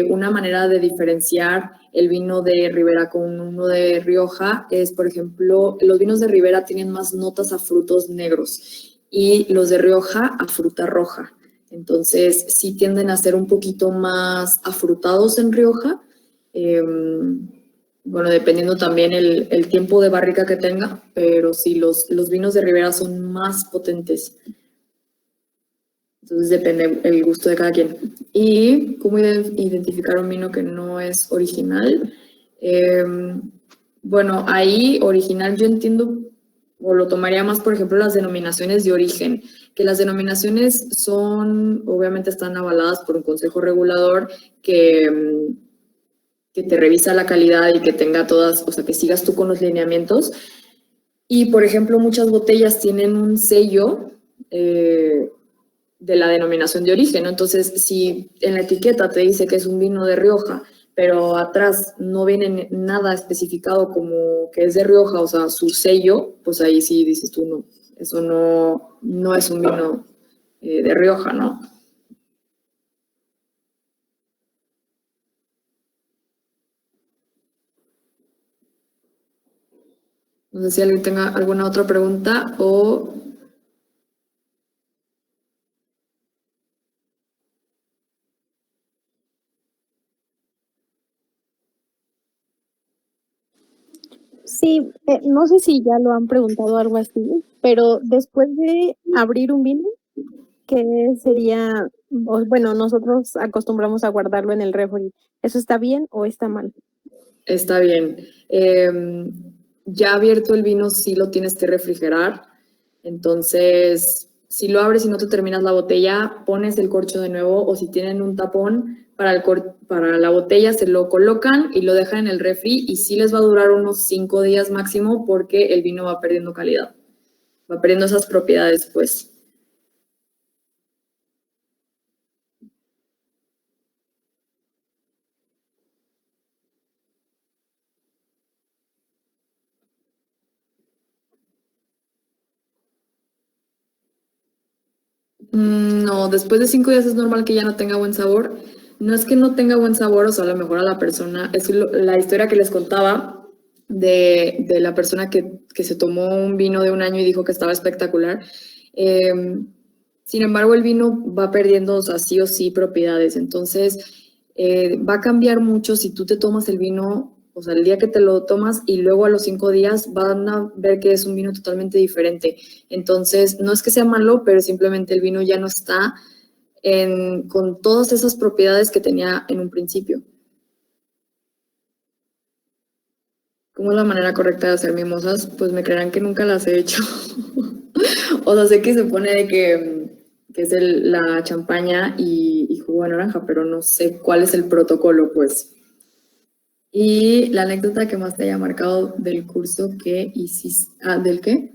Speaker 2: Una manera de diferenciar el vino de Ribera con uno de Rioja es, por ejemplo, los vinos de Ribera tienen más notas a frutos negros y los de Rioja a fruta roja. Entonces, sí tienden a ser un poquito más afrutados en Rioja. Bueno, dependiendo también el tiempo de barrica que tenga, pero sí, los vinos de Ribera son más potentes. Entonces depende el gusto de cada quien. ¿Y cómo identificar un vino que no es original? Bueno, ahí original yo entiendo o lo tomaría más, por ejemplo, las denominaciones de origen, que las denominaciones son, obviamente están avaladas por un consejo regulador que te revisa la calidad y que tenga todas, o sea, que sigas tú con los lineamientos. Y, por ejemplo, muchas botellas tienen un sello de la denominación de origen, ¿no? Entonces, si en la etiqueta te dice que es un vino de Rioja, pero atrás no viene nada especificado como que es de Rioja, o sea, su sello, pues ahí sí dices tú, no, eso no es un vino de Rioja, ¿no? No sé si alguien tenga alguna otra pregunta o...
Speaker 6: Sí, no sé si ya lo han preguntado algo así, pero después de abrir un vino, ¿qué sería? Bueno, nosotros acostumbramos a guardarlo en el refri. ¿Eso está bien o está mal?
Speaker 2: Está bien. Ya abierto el vino, sí lo tienes que refrigerar. Entonces, si lo abres y no te terminas la botella, pones el corcho de nuevo, o si tienen un tapón para la botella, se lo colocan y lo dejan en el refri, y sí les va a durar unos 5 días máximo, porque el vino va perdiendo calidad, va perdiendo esas propiedades, pues. No, después de 5 días es normal que ya no tenga buen sabor. No es que no tenga buen sabor, o sea, a lo mejor a la persona, es la historia que les contaba de la persona que se tomó un vino de un año y dijo que estaba espectacular. Sin embargo, el vino va perdiendo, o sea, sí o sí propiedades. Entonces, va a cambiar mucho si tú te tomas el vino, o sea, el día que te lo tomas y luego a los 5 días van a ver que es un vino totalmente diferente. Entonces, no es que sea malo, pero simplemente el vino ya no está con todas esas propiedades que tenía en un principio. ¿Cómo es la manera correcta de hacer mimosas? Pues me creerán que nunca las he hecho. O sea, sé que se pone de que es la champaña y jugo de naranja, pero no sé cuál es el protocolo, pues. Y la anécdota que más te haya marcado del curso que hiciste. ¿Del qué?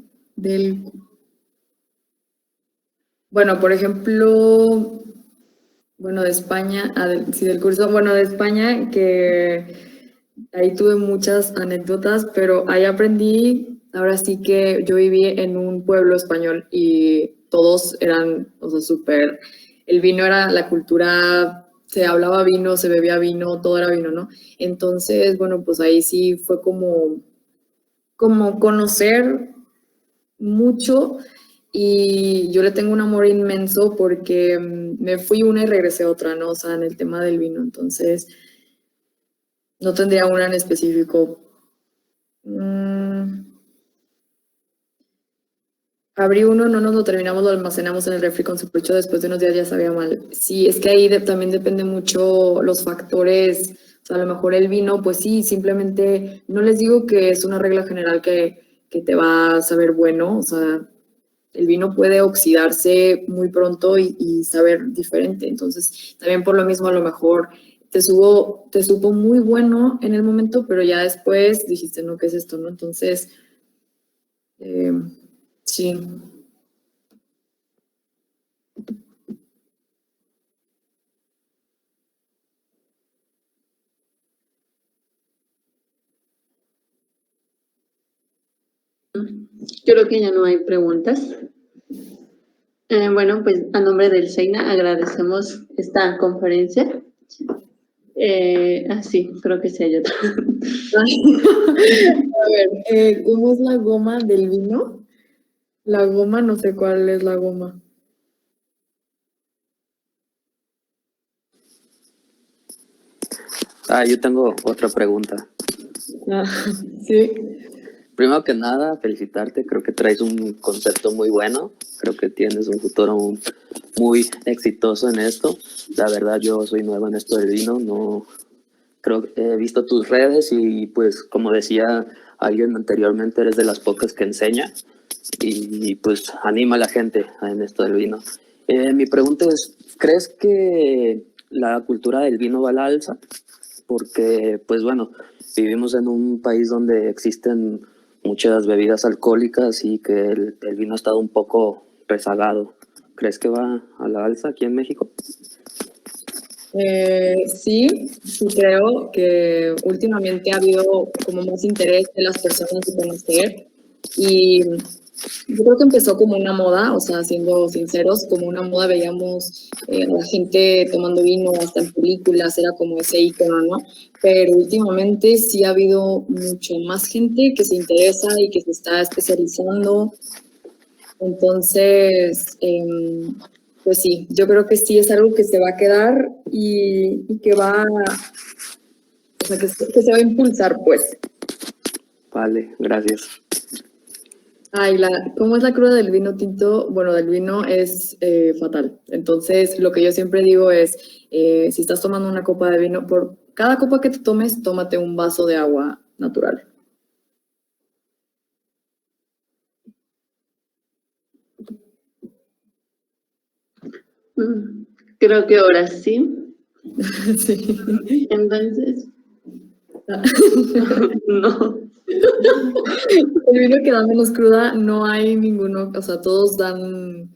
Speaker 2: Bueno, por ejemplo, bueno, de España, sí, del curso, bueno, de España, que ahí tuve muchas anécdotas, pero ahí aprendí, ahora sí que yo viví en un pueblo español y todos eran, o sea, súper, el vino era la cultura, se hablaba vino, se bebía vino, todo era vino, ¿no? Entonces, bueno, pues ahí sí fue como conocer mucho, y yo le tengo un amor inmenso porque me fui una y regresé otra, ¿no? O sea, en el tema del vino, entonces no tendría una en específico. Abrí uno, no nos lo terminamos, lo almacenamos en el refri con su pecho, después de unos días ya sabía mal. Sí, es que ahí también depende mucho los factores, o sea, a lo mejor el vino, pues sí, simplemente, no les digo que es una regla general que te va a saber bueno, o sea, el vino puede oxidarse muy pronto y saber diferente. Entonces, también por lo mismo, a lo mejor te supo muy bueno en el momento, pero ya después dijiste, no, ¿qué es esto? ¿No? Entonces, sí.
Speaker 1: Creo que ya no hay preguntas. Bueno, pues a nombre del SEINA agradecemos esta conferencia. Sí, creo que sí hay otra.
Speaker 2: A ver, ¿cómo es la goma del vino? La goma, no sé cuál es la goma.
Speaker 8: Yo tengo otra pregunta.
Speaker 2: Sí.
Speaker 8: Primero que nada, felicitarte. Creo que traes un concepto muy bueno. Creo que tienes un futuro muy exitoso en esto. La verdad, yo soy nuevo en esto del vino. No, creo que he visto tus redes y, pues, como decía alguien anteriormente, eres de las pocas que enseña. y pues anima a la gente en esto del vino. Mi pregunta es, ¿crees que la cultura del vino va a la alza? Porque, pues bueno, vivimos en un país donde existen muchas bebidas alcohólicas y que el vino ha estado un poco rezagado. ¿Crees que va a la alza aquí en México?
Speaker 2: Sí creo que últimamente ha habido como más interés de las personas de conocer y yo creo que empezó como una moda, o sea, siendo sinceros, como una moda, veíamos a la gente tomando vino hasta en películas, era como ese ícono, ¿no? Pero últimamente sí ha habido mucho más gente que se interesa y que se está especializando. Entonces, pues sí, yo creo que sí es algo que se va a quedar y que va, o sea, que se va a impulsar, pues.
Speaker 8: Vale, gracias.
Speaker 2: Ay, ¿cómo es la cruda del vino tinto? Bueno, del vino es fatal. Entonces, lo que yo siempre digo es, si estás tomando una copa de vino, por cada copa que te tomes, tómate un vaso de agua natural.
Speaker 1: Creo que ahora sí.
Speaker 2: Sí.
Speaker 1: Entonces, no.
Speaker 2: El vino que da menos cruda, no hay ninguno, o sea, todos dan,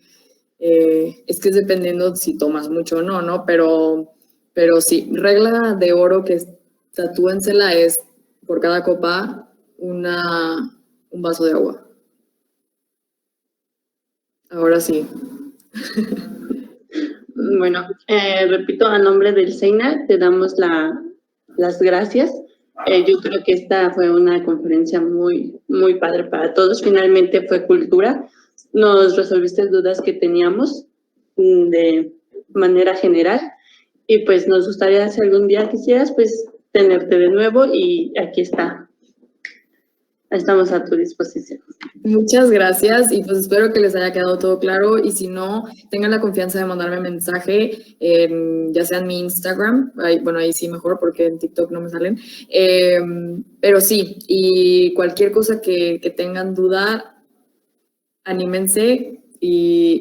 Speaker 2: es que es dependiendo si tomas mucho o no, ¿no? Pero sí, regla de oro que tatúensela es por cada copa un vaso de agua. Ahora sí.
Speaker 1: Bueno, repito, a nombre del SEINA te damos las gracias. Yo creo que esta fue una conferencia muy, muy padre para todos. Finalmente fue cultura. Nos resolviste dudas que teníamos de manera general y pues nos gustaría, si algún día quisieras, pues tenerte de nuevo y aquí está. Estamos a tu disposición.
Speaker 2: Muchas gracias y pues espero que les haya quedado todo claro y si no, tengan la confianza de mandarme mensaje, ya sea en mi Instagram, ahí sí mejor porque en TikTok no me salen, pero sí, y cualquier cosa que tengan duda, anímense y